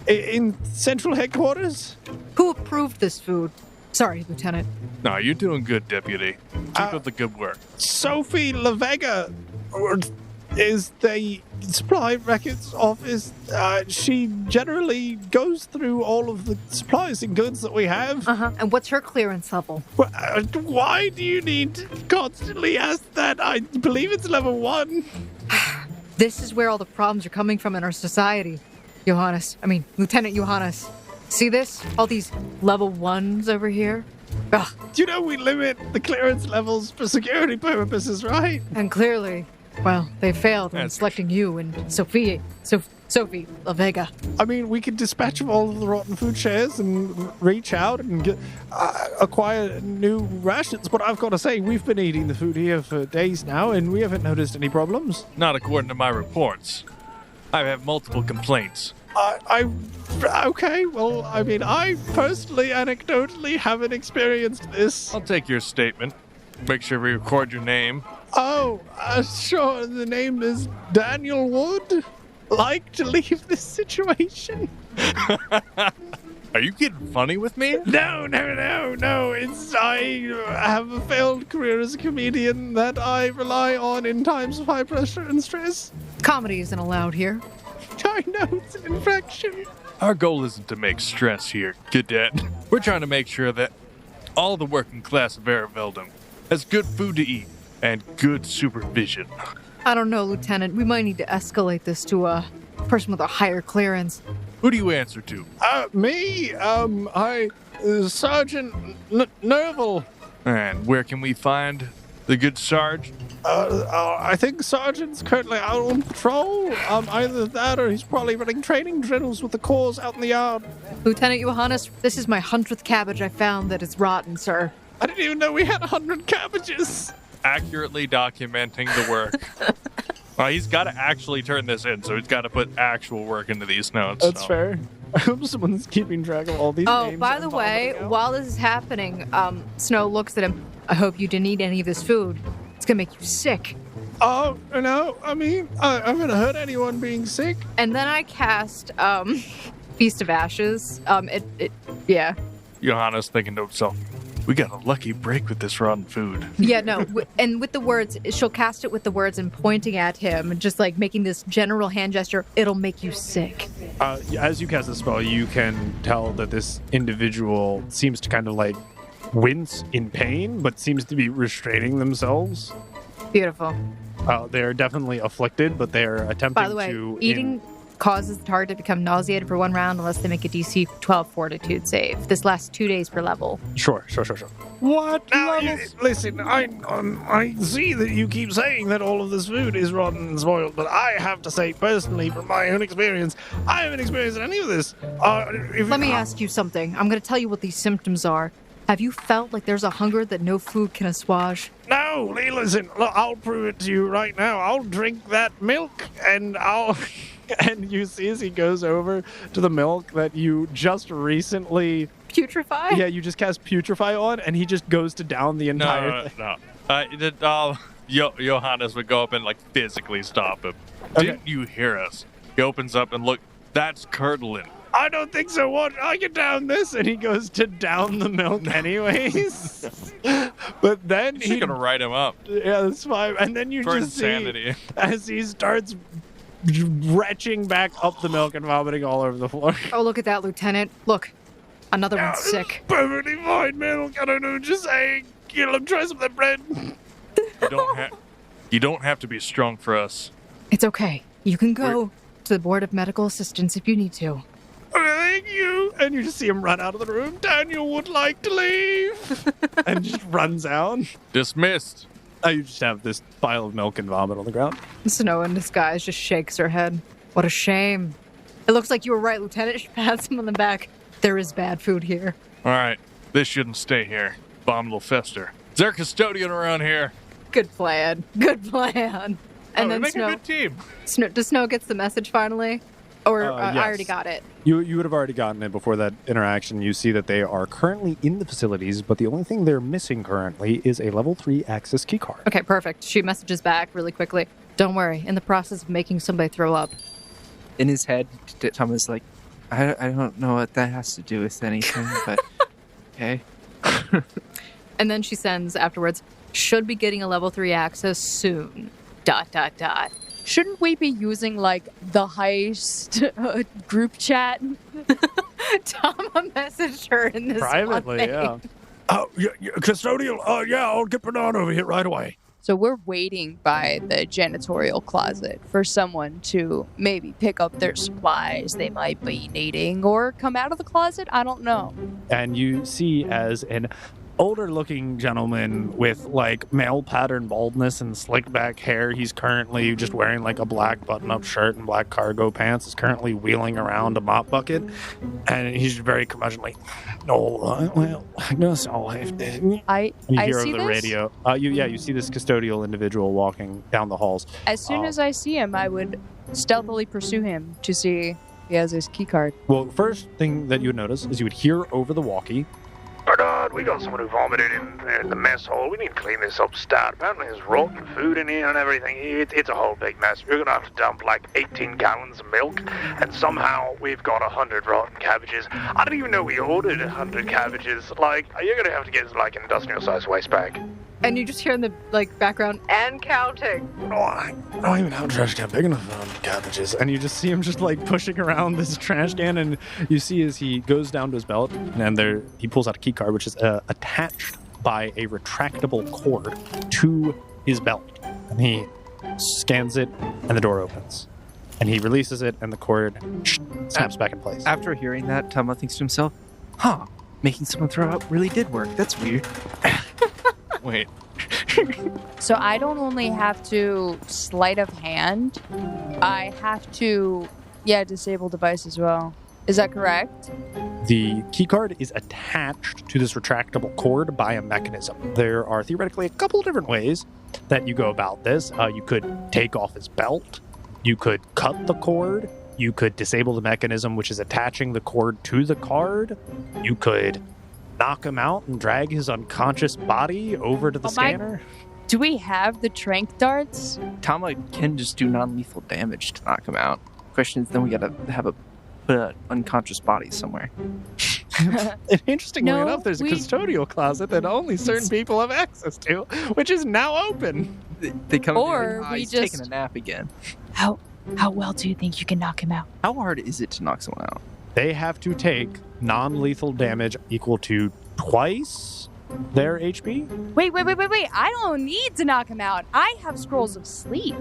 Speaker 2: in central headquarters.
Speaker 3: Who approved this food? Sorry, Lieutenant.
Speaker 1: No, you're doing good, Deputy. Keep up the good work.
Speaker 2: Sophie LaVega is the supply records office. She generally goes through all of the supplies and goods that we have.
Speaker 3: And what's her clearance level?
Speaker 2: Why do you need to constantly ask that? I believe it's level 1.
Speaker 3: This is where all the problems are coming from in our society. Lieutenant Johannes. See this? All these level 1s over here? Ugh.
Speaker 2: You know we limit the clearance levels for security purposes, right?
Speaker 3: And clearly, well, they failed in selecting you and Sophie LaVega.
Speaker 2: I mean, we could dispatch of all of the rotten food shares and reach out and acquire new rations, but I've got to say, we've been eating the food here for days now, and we haven't noticed any problems.
Speaker 1: Not according to my reports. I have multiple complaints.
Speaker 2: Okay, well, I mean, I personally, anecdotally, haven't experienced this.
Speaker 1: I'll take your statement. Make sure we record your name.
Speaker 2: Oh, sure, the name is Daniel Wood. Like to leave this situation.
Speaker 1: Are you getting funny with me?
Speaker 2: No. I have a failed career as a comedian that I rely on in times of high pressure and stress.
Speaker 3: Comedy isn't allowed here.
Speaker 2: I know it's an infraction.
Speaker 1: Our goal isn't to make stress here, Cadet. We're trying to make sure that all the working class of Araveldum has good food to eat and good supervision.
Speaker 3: I don't know, Lieutenant. We might need to escalate this to a person with a higher clearance.
Speaker 1: Who do you answer to?
Speaker 2: Me? Sergeant Nerval.
Speaker 1: And where can we find the good Sarge?
Speaker 2: I think Sergeant's currently out on patrol. Either that or he's probably running training drills with the corps out in the yard.
Speaker 3: Lieutenant Johannes, this is my 100th cabbage I found that is rotten, sir.
Speaker 2: I didn't even know we had 100 cabbages.
Speaker 1: Accurately documenting the work. Well, he's got to actually turn this in, so he's got to put actual work into these notes.
Speaker 2: That's fair. I hope someone's keeping track of all these names.
Speaker 3: Oh, by the way, while this is happening, Snow looks at him. I hope you didn't eat any of this food. It's going to make you sick.
Speaker 2: Oh, no. I mean, I haven't heard anyone being sick.
Speaker 3: And then I cast Feast of Ashes. Yeah.
Speaker 1: Johannes thinking to himself, we got a lucky break with this rotten food.
Speaker 3: Yeah, no. And with the words, she'll cast it with the words and pointing at him and just like making this general hand gesture. It'll make you sick.
Speaker 2: As you cast the spell, you can tell that this individual seems to kind of like wince in pain, but seems to be restraining themselves.
Speaker 3: Beautiful.
Speaker 2: They're definitely afflicted, but they're attempting to...
Speaker 3: By the way, eating causes the target to become nauseated for 1 round unless they make a DC 12 fortitude save. This lasts 2 days per level.
Speaker 2: Sure.
Speaker 1: What?
Speaker 2: Now, listen, I see that you keep saying that all of this food is rotten and spoiled, but I have to say, personally, from my own experience, I haven't experienced any of this.
Speaker 3: Let me ask you something. I'm going to tell you what these symptoms are. Have you felt like there's a hunger that no food can assuage?
Speaker 2: No, listen, look, I'll prove it to you right now. I'll drink that milk, and I'll... And you see as he goes over to the milk that you just recently
Speaker 3: Putrefy?
Speaker 2: Yeah, you just cast Putrefy on, and he just goes to down the entire thing.
Speaker 1: No. Johannes would go up and physically stop him.
Speaker 2: Okay.
Speaker 1: Didn't you hear us? He opens up and look. That's curdling.
Speaker 2: I don't think so. What? I can down this, and he goes to down the milk anyways. But then
Speaker 1: He's gonna write him up
Speaker 2: yeah, that's fine. And then you
Speaker 1: for
Speaker 2: just
Speaker 1: insanity.
Speaker 2: see as he starts retching back up the milk and vomiting all over the floor.
Speaker 3: Oh, look at that, Lieutenant. Look, another one's sick.
Speaker 2: Perfectly fine, man. I don't know. Just saying. Kill him. Try some of that bread.
Speaker 1: You don't have to be strong for us.
Speaker 3: It's okay. You can go to the Board of Medical Assistance if you need to.
Speaker 2: Thank you. And you just see him run out of the room. Daniel would like to leave. And just runs out.
Speaker 1: Dismissed.
Speaker 2: You just have this pile of milk and vomit on the ground.
Speaker 3: Snow in disguise just shakes her head. What a shame. It looks like you were right, Lieutenant. She pats him on the back. There is bad food here.
Speaker 1: All right, this shouldn't stay here. Vomit will fester. Is there a custodian around here?
Speaker 3: Good plan. Good plan. And then
Speaker 1: make
Speaker 3: Snow,
Speaker 1: a good team.
Speaker 3: Does Snow gets the message finally? Or
Speaker 2: Yes.
Speaker 3: I already got it.
Speaker 2: You would have already gotten it before that interaction. You see that they are currently in the facilities, but the only thing they're missing currently is a level 3 access keycard.
Speaker 3: Okay, perfect. She messages back really quickly. Don't worry. In the process of making somebody throw up.
Speaker 7: In his head, Thomas like, I don't know what that has to do with anything, but okay.
Speaker 3: And then she sends afterwards, should be getting a level 3 access soon. ...
Speaker 4: Shouldn't we be using the heist group chat?
Speaker 3: Tama messaged her in this
Speaker 2: Privately,
Speaker 3: one
Speaker 2: yeah. Oh, custodial. Yeah, I'll get Bernard over here right away.
Speaker 4: So we're waiting by the janitorial closet for someone to maybe pick up their supplies they might be needing or come out of the closet. I don't know.
Speaker 2: And you see as an older-looking gentleman with male pattern baldness and slick back hair. He's currently just wearing a black button-up shirt and black cargo pants. Is currently wheeling around a mop bucket, and he's very curmudgeonly. Oh, well, I guess I'll have to. You
Speaker 4: I
Speaker 2: hear
Speaker 4: see
Speaker 2: over the
Speaker 4: this?
Speaker 2: radio. You see this custodial individual walking down the halls.
Speaker 4: As soon as I see him, I would stealthily pursue him to see if he has his key card.
Speaker 2: Well, first thing that you would notice is you would hear over the walkie.
Speaker 6: Bernard, we got someone who vomited in the mess hall. We need to clean this up, stat. Apparently there's rotten food in here and everything. It's a whole big mess. We're going to have to dump 18 gallons of milk, and somehow we've got 100 rotten cabbages. I didn't even know we ordered 100 cabbages. You're going to have to get an industrial-sized waste bag.
Speaker 3: And you just hear in the background, and counting.
Speaker 2: No, I don't even have a trash can big enough for cabbages. And you just see him just pushing around this trash can, and you see as he goes down to his belt, and he pulls out a key card, which is attached by a retractable cord to his belt. And he scans it, and the door opens. And he releases it, and the cord snaps back in place.
Speaker 7: After hearing that, Tama thinks to himself, making someone throw up really did work. That's weird.
Speaker 1: Wait.
Speaker 4: So I don't only have to sleight of hand, I have to, disable device as well. Is that correct?
Speaker 2: The keycard is attached to this retractable cord by a mechanism. There are theoretically a couple of different ways that you go about this. You could take off his belt. You could cut the cord. You could disable the mechanism which is attaching the cord to the card. You could knock him out and drag his unconscious body over to the scanner.
Speaker 4: Do we have the tranq darts?
Speaker 7: Tama can just do non-lethal damage to knock him out. Question is, then we gotta put an unconscious body somewhere.
Speaker 2: Interestingly
Speaker 4: No,
Speaker 2: enough, there's a custodial closet that only certain people have access to, which is now open.
Speaker 7: They come
Speaker 4: Or
Speaker 7: in,
Speaker 4: we
Speaker 7: he's
Speaker 4: just-
Speaker 7: taking a nap again.
Speaker 8: How well do you think you can knock him out?
Speaker 7: How hard is it to knock someone out?
Speaker 2: They have to take non-lethal damage equal to twice their HP.
Speaker 4: Wait. I don't need to knock him out. I have scrolls of sleep.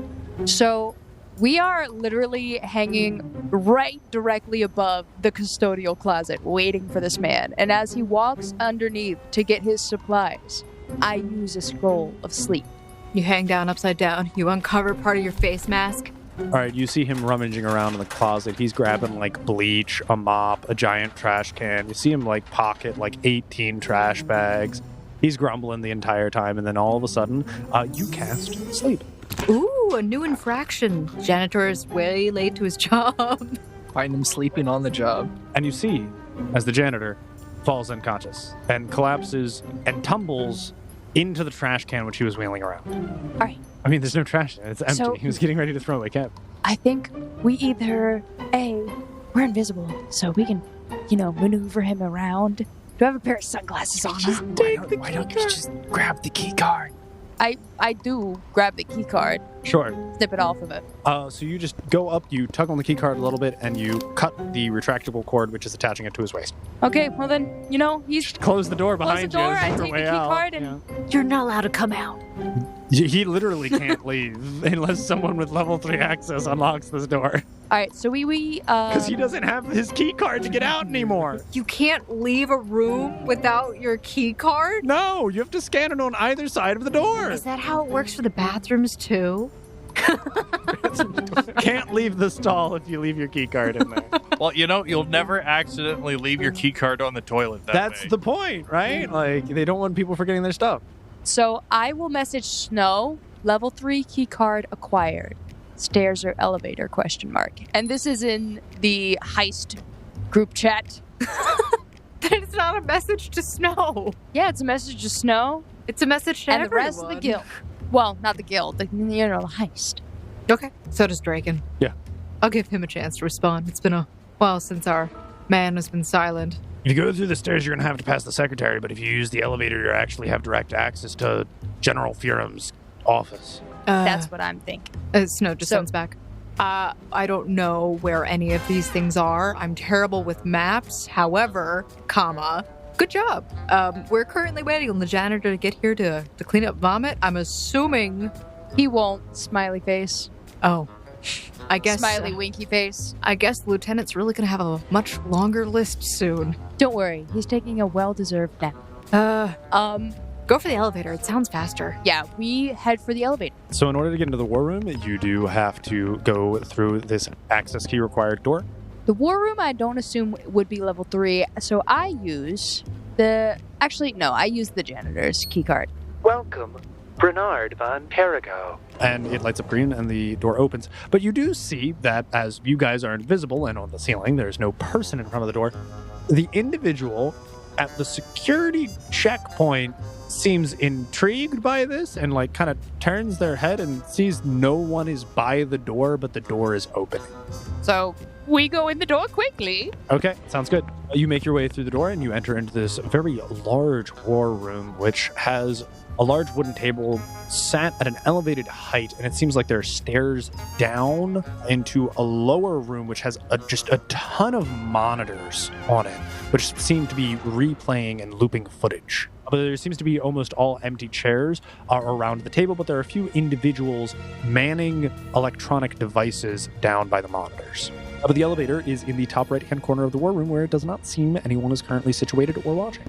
Speaker 4: So we are literally hanging right directly above the custodial closet, waiting for this man. And as he walks underneath to get his supplies, I use a scroll of sleep.
Speaker 3: You hang down upside down. You uncover part of your face mask.
Speaker 2: All right, you see him rummaging around in the closet. He's grabbing bleach, a mop, a giant trash can. You see him pocket 18 trash bags. He's grumbling the entire time, and then all of a sudden, you cast sleep.
Speaker 3: Ooh, a new infraction. Janitor is way late to his job.
Speaker 7: Find him sleeping on the job.
Speaker 2: And you see, as the janitor falls unconscious and collapses and tumbles into the trash can which he was wheeling around.
Speaker 8: All right.
Speaker 2: I mean, there's no trash in it. It's empty.
Speaker 8: So-
Speaker 2: He was getting ready to throw away Cap.
Speaker 8: I think we either we're invisible, so we can, maneuver him around. Do I have a pair of sunglasses on?
Speaker 5: Why don't you just grab the key card?
Speaker 4: I do grab the key card,
Speaker 2: Sure.
Speaker 4: snip it off of it.
Speaker 2: So you just go up, you tug on the key card a little bit, and you cut the retractable cord which is attaching it to his waist.
Speaker 4: Okay, well then, he's
Speaker 2: Close the door
Speaker 4: close
Speaker 2: behind
Speaker 4: the door.
Speaker 2: you.
Speaker 4: I
Speaker 2: as
Speaker 4: take
Speaker 2: your
Speaker 4: the
Speaker 2: way
Speaker 4: key
Speaker 2: out.
Speaker 4: card and
Speaker 8: You're not allowed to come out.
Speaker 2: He literally can't leave unless someone with level 3 access unlocks this door.
Speaker 4: all right. So we
Speaker 2: Because he doesn't have his key card to get out anymore.
Speaker 3: You can't leave a room without your key card?
Speaker 2: No, you have to scan it on either side of the door.
Speaker 3: Is that how it works for the bathrooms too?
Speaker 2: Can't leave the stall if you leave your key card in there.
Speaker 1: Well, you'll never accidentally leave your key card on the toilet
Speaker 2: That's
Speaker 1: way.
Speaker 2: the point, right? Like, they don't want people forgetting their stuff.
Speaker 4: So I will message Snow, level 3 key card acquired. Stairs or elevator, ? And this is in the heist group chat.
Speaker 3: Then it's not a message to Snow.
Speaker 4: Yeah, it's a message to Snow
Speaker 3: It's a message to
Speaker 4: and the
Speaker 3: everyone.
Speaker 4: rest of the guild. Well, not the guild, the heist.
Speaker 3: Okay. So does Draken.
Speaker 2: Yeah.
Speaker 3: I'll give him a chance to respond. It's been a while since our man has been silent.
Speaker 2: If you go through the stairs, you're going to have to pass the secretary, but if you use the elevator, you actually have direct access to General Furum's office.
Speaker 4: That's what I'm thinking.
Speaker 3: Snow just
Speaker 4: So-
Speaker 3: sends back. I don't know where any of these things are. I'm terrible with maps. However, good job. We're currently waiting on the janitor to get here to clean up vomit. I'm assuming.
Speaker 4: He won't. Smiley face.
Speaker 3: Oh, I guess.
Speaker 4: Smiley winky face.
Speaker 3: I guess the lieutenant's really gonna have a much longer list soon.
Speaker 4: Don't worry, he's taking a well-deserved nap.
Speaker 3: Go for the elevator. It sounds faster.
Speaker 4: Yeah, we head for the elevator.
Speaker 2: So in order to get into the war room, you do have to go through this access key required door.
Speaker 4: The war room, I don't assume would be level 3, so I use I use the janitor's key card.
Speaker 5: Welcome, Bernard von Perigo.
Speaker 2: And it lights up green and the door opens. But you do see that as you guys are invisible and on the ceiling, there's no person in front of the door. The individual at the security checkpoint seems intrigued by this and kind of turns their head and sees no one is by the door, but the door is open.
Speaker 4: So we go in the door quickly.
Speaker 2: Okay, sounds good. You make your way through the door and you enter into this very large war room, which has a large wooden table sat at an elevated height, and it seems like there are stairs down into a lower room which has just a ton of monitors on it, which seem to be replaying and looping footage. But there seems to be almost all empty chairs around the table, but there are a few individuals manning electronic devices down by the monitors. But the elevator is in the top right-hand corner of the war room, where it does not seem anyone is currently situated or watching.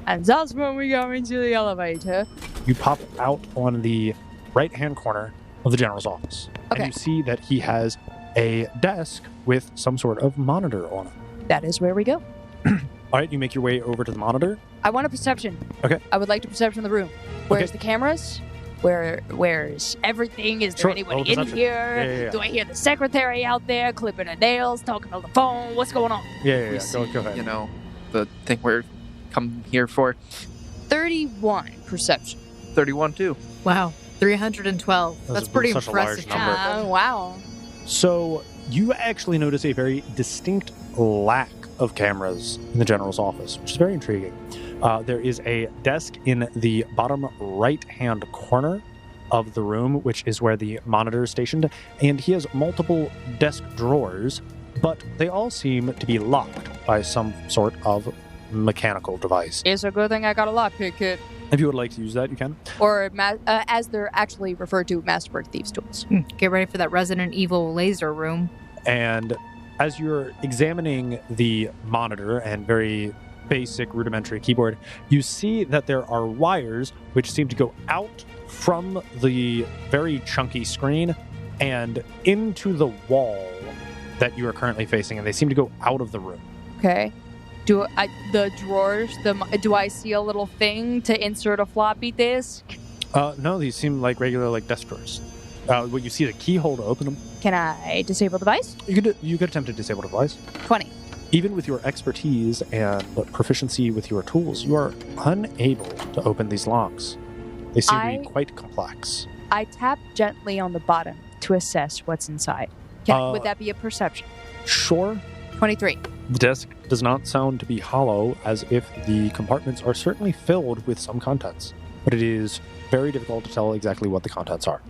Speaker 4: And that's when we go into the elevator.
Speaker 2: You pop out on the right-hand corner of the general's office.
Speaker 4: Okay.
Speaker 2: And you see that he has a desk with some sort of monitor on it.
Speaker 4: That is where we go.
Speaker 2: All right, you make your way over to the monitor.
Speaker 4: I want a perception.
Speaker 2: Okay.
Speaker 4: I would like to perception the room. Where's the cameras? Where's everything? Is there
Speaker 2: Sure,
Speaker 4: anybody
Speaker 2: roll
Speaker 4: in
Speaker 2: perception.
Speaker 4: here?
Speaker 2: Yeah.
Speaker 4: Do I hear the secretary out there clipping her nails, talking on the phone? What's going on?
Speaker 2: Yeah.
Speaker 7: We
Speaker 2: Go
Speaker 7: see,
Speaker 2: ahead.
Speaker 7: the thing we're come here for.
Speaker 4: 31 perception.
Speaker 7: 31 too.
Speaker 3: Wow, 312. That's pretty
Speaker 2: such a large
Speaker 3: impressive.
Speaker 2: number.
Speaker 4: Wow.
Speaker 2: So you actually notice a very distinct lack of cameras in the general's office, which is very intriguing. There is a desk in the bottom right-hand corner of the room, which is where the monitor is stationed, and he has multiple desk drawers, but they all seem to be locked by some sort of mechanical device.
Speaker 4: It's a good thing I got a lockpick kit.
Speaker 2: If you would like to use that, you can.
Speaker 4: Or, as they're actually referred to, Masterwork Thieves' Tools.
Speaker 3: Get ready for that Resident Evil laser room.
Speaker 2: And as you're examining the monitor and very basic rudimentary keyboard, you see that there are wires which seem to go out from the very chunky screen and into the wall that you are currently facing, and they seem to go out of the room.
Speaker 4: Okay. Do I see a little thing to insert a floppy disk?
Speaker 2: No, these seem like regular desk drawers. What you see the keyhole to open them.
Speaker 4: Can I disable device?
Speaker 2: You could attempt to disable the device.
Speaker 4: 20.
Speaker 2: Even with your expertise and proficiency with your tools, you are unable to open these locks. They seem to be quite complex.
Speaker 4: I tap gently on the bottom to assess what's inside. Would that be a perception?
Speaker 2: Sure.
Speaker 4: 23.
Speaker 2: The desk does not sound to be hollow, as if the compartments are certainly filled with some contents, but it is very difficult to tell exactly what the contents are.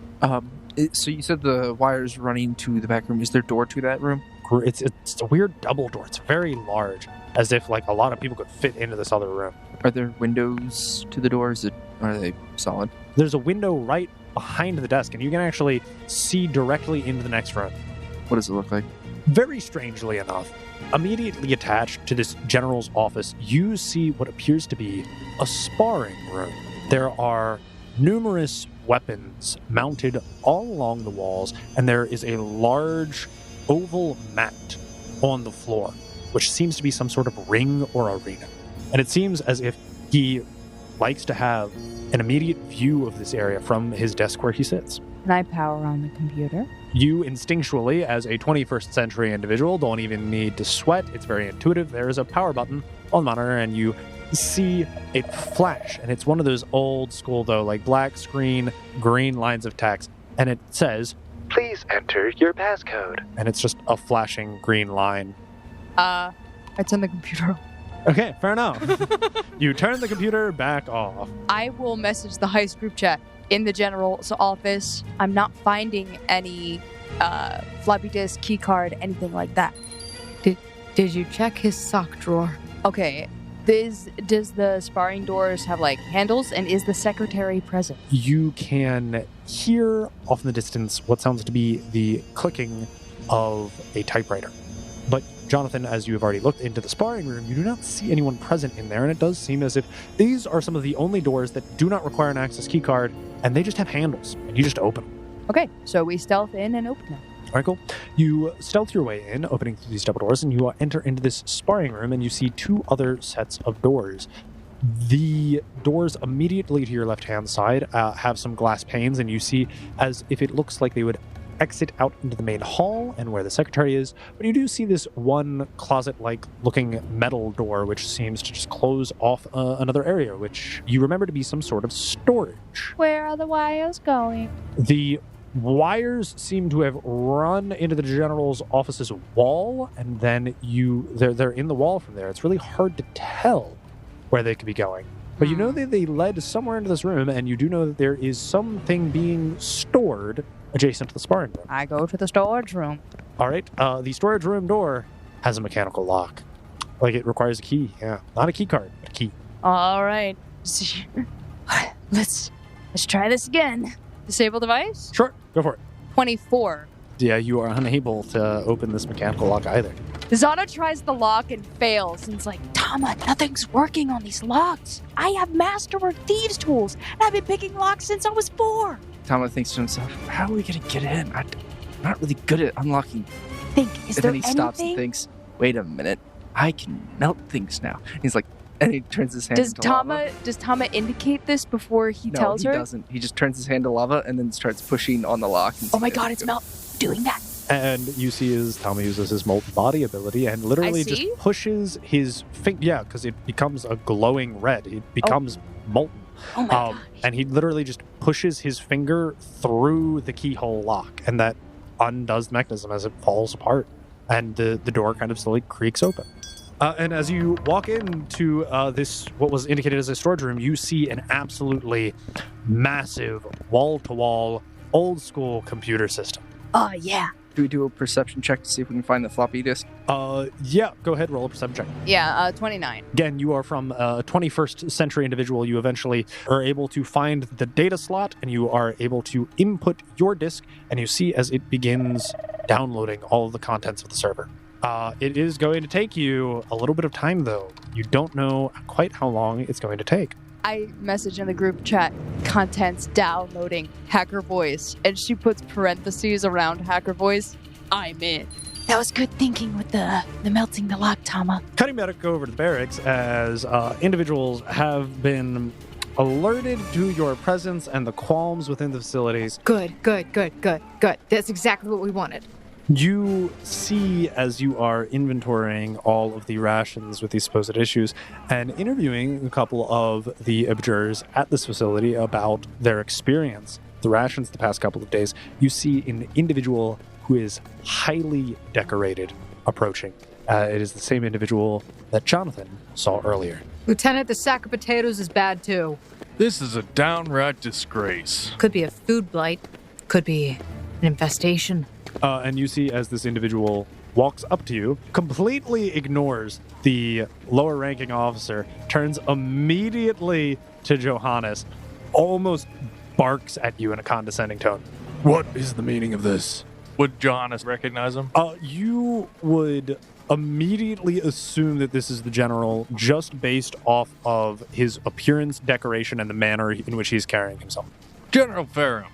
Speaker 7: So you said the wires running to the back room. Is there a door to that room?
Speaker 2: It's a weird double door. It's very large, as if like a lot of people could fit into this other room.
Speaker 7: Are there windows to the doors? Are they solid?
Speaker 2: There's a window right behind the desk, and you can actually see directly into the next room.
Speaker 7: What does it look like?
Speaker 2: Very strangely enough, immediately attached to this general's office, you see what appears to be a sparring room. There are numerous weapons mounted all along the walls, and there is a large oval mat on the floor, which seems to be some sort of ring or arena. And it seems as if he likes to have an immediate view of this area from his desk where he sits.
Speaker 4: Can I power on the computer?
Speaker 2: You instinctually, as a 21st century individual, don't even need to sweat. It's very intuitive. There is a power button on the monitor, and you see it flash. And it's one of those old school, though, like black screen, green lines of text. And it says,
Speaker 6: Please enter your passcode.
Speaker 2: and it's just a flashing green line.
Speaker 4: I turn the computer off.
Speaker 2: Okay, fair enough. You turn the computer back off.
Speaker 4: I will message the heist group chat in the general's office. I'm not finding any floppy disk, key card, anything like that.
Speaker 3: Did you check his sock drawer?
Speaker 4: Okay. Does the sparring doors have like handles, and is the secretary present?
Speaker 2: You can hear off in the distance what sounds to be the clicking of a typewriter. But Jonathan, as you have already looked into the sparring room, you do not see anyone present in there, and it does seem as if these are some of the only doors that do not require an access key card, and they just have handles, and you just open them.
Speaker 4: Okay, so we stealth in and open them.
Speaker 2: All right, cool. You stealth your way in, opening through these double doors, and you enter into this sparring room, and you see two other sets of doors. The doors immediately to your left-hand side have some glass panes, and you see as if it looks like they would exit out into the main hall and where the secretary is, but you do see this one closet-like looking metal door which seems to just close off another area, which you remember to be some sort of storage.
Speaker 8: Where are the wires going?
Speaker 2: The wires seem to have run into the general's office's wall, and then they're in the wall from there. It's really hard to tell where they could be going. But you know that they led somewhere into this room, and you do know that there is something being stored adjacent to the sparring room.
Speaker 4: I go to the storage room.
Speaker 2: All right, the storage room door has a mechanical lock. Like, it requires a key, yeah. Not a key card, but a key.
Speaker 8: All right. Let's try this again.
Speaker 4: Disable device?
Speaker 2: Sure, go for it.
Speaker 4: 24.
Speaker 2: Yeah, you are unable to open this mechanical lock either.
Speaker 4: Zana tries the lock and fails, and it's like,
Speaker 8: Tama, nothing's working on these locks. I have masterwork thieves tools, and I've been picking locks since I was 4.
Speaker 7: Tama thinks to himself, how are we going to get in? I'm not really good at unlocking.
Speaker 8: Is
Speaker 7: And
Speaker 8: there
Speaker 7: then he stops and
Speaker 8: anything?
Speaker 7: thinks, wait a minute, I can melt things now. He's like, and he turns his hand
Speaker 4: does
Speaker 7: into lava.
Speaker 4: Tama indicate this before he tells
Speaker 7: No,
Speaker 4: her?
Speaker 7: he doesn't. He just turns his hand to lava and then starts pushing on the lock. And
Speaker 8: Oh my god, it's doing that.
Speaker 2: And you see as Tommy uses his molten body ability and literally just
Speaker 4: see.
Speaker 2: pushes his finger. Yeah, because it becomes a glowing red. It becomes molten.
Speaker 8: Oh my god.
Speaker 2: And he literally just pushes his finger through the keyhole lock, and that undoes the mechanism as it falls apart. And the door kind of slowly creaks open. And as you walk into this, what was indicated as a storage room, you see an absolutely massive, wall-to-wall, old-school computer system.
Speaker 8: Oh yeah.
Speaker 7: Do we do a perception check to see if we can find the floppy disk?
Speaker 2: Yeah, go ahead, roll a perception check.
Speaker 4: Yeah, 29.
Speaker 2: Again, you are from a 21st century individual. You eventually are able to find the data slot, and you are able to input your disk, and you see as it begins downloading all of the contents of the server. It is going to take you a little bit of time, though. You don't know quite how long it's going to take.
Speaker 4: I message in the group chat, contents downloading, hacker voice, and she puts parentheses around hacker voice. I'm in.
Speaker 8: That was good thinking with the melting the lock, Tama.
Speaker 2: Cutting back over to the barracks as individuals have been alerted to your presence and the qualms within the facilities.
Speaker 3: Good. That's exactly what we wanted.
Speaker 2: You see, as you are inventorying all of the rations with these supposed issues and interviewing a couple of the abjurers at this facility about their experience, the rations the past couple of days, you see an individual who is highly decorated approaching. It is the same individual that Jonathan saw earlier.
Speaker 3: Lieutenant, the sack of potatoes is bad too.
Speaker 1: This is a downright disgrace.
Speaker 3: Could be a food blight. Could be an infestation.
Speaker 2: And you see as this individual walks up to you, completely ignores the lower-ranking officer, turns immediately to Johannes, almost barks at you in a condescending tone.
Speaker 9: What is the meaning of this?
Speaker 1: Would Johannes recognize him?
Speaker 2: You would immediately assume that this is the general just based off of his appearance, decoration, and the manner in which he's carrying himself.
Speaker 1: General Ferrum,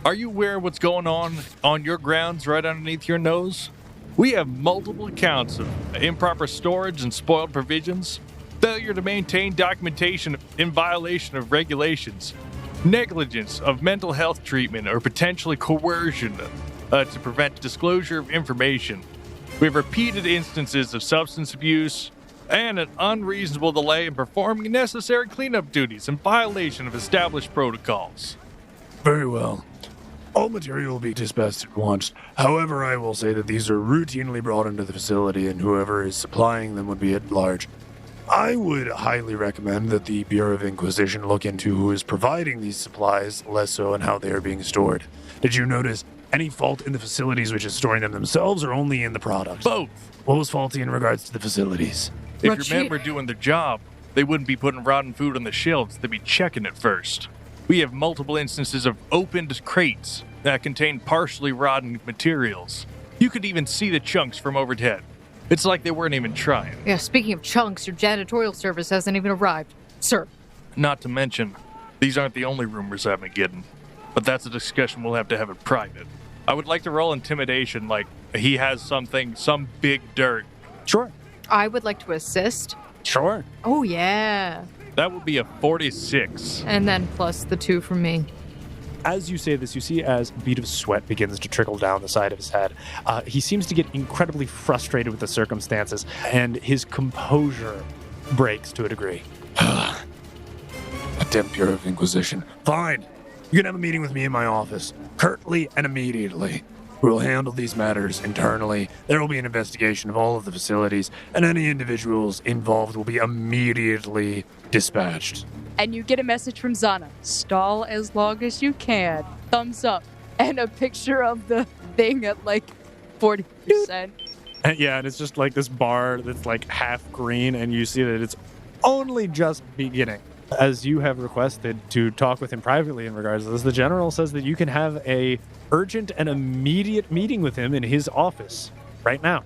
Speaker 1: are you aware of what's going on your grounds right underneath your nose? We have multiple accounts of improper storage and spoiled provisions, failure to maintain documentation in violation of regulations, negligence of mental health treatment or potentially coercion to prevent disclosure of information. We have repeated instances of substance abuse and an unreasonable delay in performing necessary cleanup duties in violation of established protocols.
Speaker 9: Very well. All material will be dispatched at once. However, I will say that these are routinely brought into the facility, and whoever is supplying them would be at large. I would highly recommend that the Bureau of Inquisition look into who is providing these supplies, less so and how they are being stored. Did you notice any fault in the facilities which is storing them themselves or only in the product?
Speaker 1: Both.
Speaker 9: What was faulty in regards to the facilities?
Speaker 1: If
Speaker 3: Ratchet.
Speaker 1: your men were doing their job, they wouldn't be putting rotten food on the shelves. They'd be checking it first. We have multiple instances of opened crates that contain partially rotten materials. You could even see the chunks from overhead. It's like they weren't even trying.
Speaker 3: Yeah, speaking of chunks, your janitorial service hasn't even arrived. Sir.
Speaker 1: Not to mention, these aren't the only rumors I've been getting. But that's a discussion we'll have to have in private. I would like to roll intimidation, like he has some big dirt.
Speaker 2: Sure.
Speaker 3: I would like to assist.
Speaker 2: Sure.
Speaker 3: Oh, yeah.
Speaker 1: That would be a 46.
Speaker 3: And then plus the 2 from me.
Speaker 2: As you say this, you see as a bead of sweat begins to trickle down the side of his head. He seems to get incredibly frustrated with the circumstances, and his composure breaks to a degree.
Speaker 9: Damn Bureau of Inquisition. Fine. You can have a meeting with me in my office, curtly and immediately. We will handle these matters internally. There will be an investigation of all of the facilities, and any individuals involved will be immediately dispatched.
Speaker 4: And you get a message from Zana. Stall as long as you can. Thumbs up. And a picture of the thing at like 40%.
Speaker 2: And it's just like this bar that's like half green, and you see that it's only just beginning. As you have requested to talk with him privately in regards to this, the general says that you can have a urgent and immediate meeting with him in his office right now.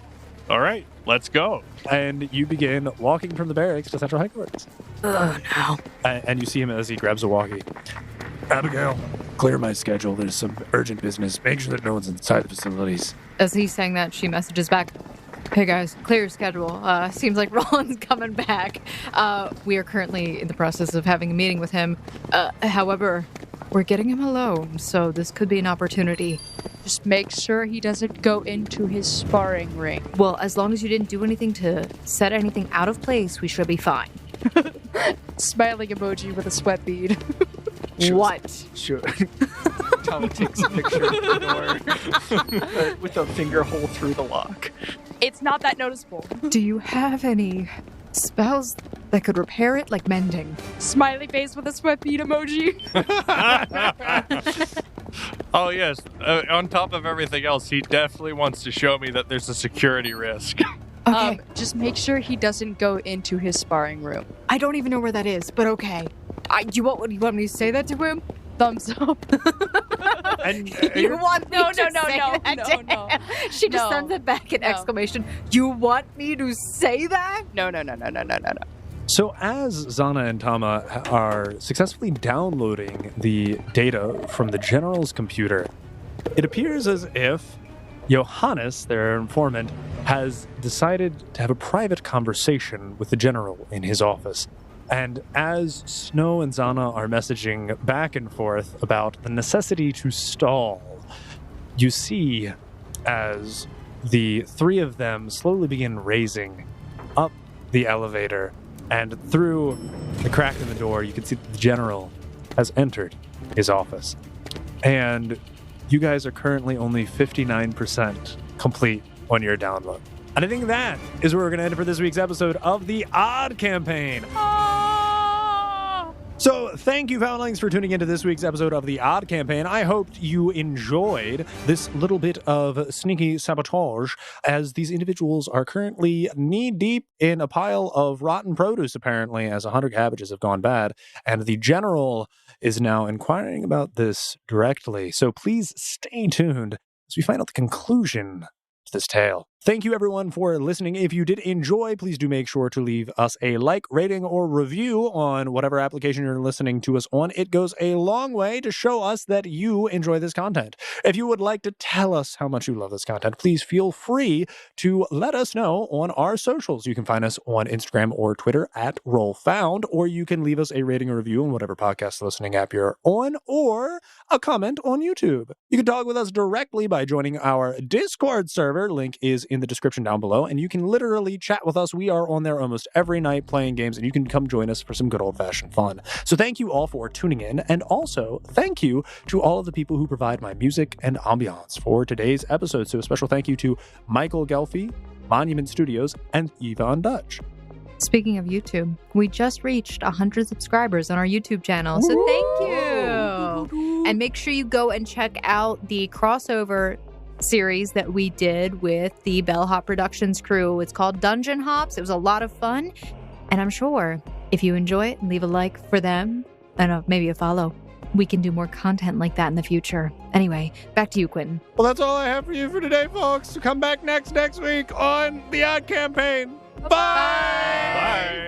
Speaker 1: All right, let's go.
Speaker 2: And you begin walking from the barracks to central headquarters.
Speaker 3: Oh, no.
Speaker 2: And you see him as he grabs a walkie.
Speaker 9: Abigail, clear my schedule. There's some urgent business. Make sure that no one's inside the facilities.
Speaker 3: As he's saying that, she messages back, "Hey guys, clear your schedule. Seems like Roland's coming back. We are currently in the process of having a meeting with him. However, we're getting him alone, so this could be an opportunity."
Speaker 4: Just make sure he doesn't go into his sparring ring.
Speaker 3: Well, as long as you didn't do anything to set anything out of place, we should be fine.
Speaker 4: Smiling emoji with a sweat bead.
Speaker 3: What?
Speaker 7: Sure. Tom takes a picture of the door with a finger hole through the lock.
Speaker 4: It's not that noticeable.
Speaker 3: Do you have any spells that could repair it, like mending?
Speaker 4: Smiley face with a sweat bead emoji.
Speaker 1: Oh, yes. On top of everything else, he definitely wants to show me that there's a security risk.
Speaker 3: Okay.
Speaker 4: Just make sure he doesn't go into his sparring room.
Speaker 3: I don't even know where that is, but okay. You want me to say that to him?
Speaker 4: Thumbs up.
Speaker 2: And
Speaker 3: You want me
Speaker 4: No,
Speaker 3: to
Speaker 4: no,
Speaker 3: say
Speaker 4: no,
Speaker 3: that
Speaker 4: no,
Speaker 3: to
Speaker 4: no.
Speaker 3: him? She just
Speaker 4: No.
Speaker 3: sends it back in
Speaker 4: No.
Speaker 3: exclamation. You want me to say that?
Speaker 4: No.
Speaker 2: So as Zana and Tama are successfully downloading the data from the general's computer, it appears as if Johannes, their informant, has decided to have a private conversation with the general in his office. And as Snow and Zana are messaging back and forth about the necessity to stall, you see as the three of them slowly begin raising up the elevator, and through the crack in the door, you can see that the general has entered his office. And you guys are currently only 59% complete on your download. And I think that is where we're going to end it for this week's episode of the Odd Campaign. So thank you, Foundlings, for tuning into this week's episode of the Odd Campaign. I hope you enjoyed this little bit of sneaky sabotage, as these individuals are currently knee-deep in a pile of rotten produce, apparently, as 100 cabbages have gone bad, and the general is now inquiring about this directly. So please stay tuned as we find out the conclusion to this tale. Thank you, everyone, for listening. If you did enjoy, please do make sure to leave us a like, rating, or review on whatever application you're listening to us on. It goes a long way to show us that you enjoy this content. If you would like to tell us how much you love this content, please feel free to let us know on our socials. You can find us on Instagram or Twitter at RollFound, or you can leave us a rating or review on whatever podcast listening app you're on, or a comment on YouTube. You can talk with us directly by joining our Discord server. Link is in the description down below, and you can literally chat with us. We are on there almost every night playing games, and you can come join us for some good old-fashioned fun. So thank you all for tuning in, and also thank you to all of the people who provide my music and ambiance for today's episode. So a special thank you to Michael Gelfi, Monument Studios, and Yvonne Dutch.
Speaker 3: Speaking of YouTube, we just reached 100 subscribers on our YouTube channel, so thank you! And make sure you go and check out the crossover series that we did with the Bellhop Productions crew. It's called Dungeon Hops. It was a lot of fun, and I'm sure if you enjoy it, leave a like for them and maybe a follow. We can do more content like that in the future. Anyway, back to you, Quentin.
Speaker 2: Well, that's all I have for you for today, folks. So come back next week on The Odd Campaign. Bye!
Speaker 1: Bye!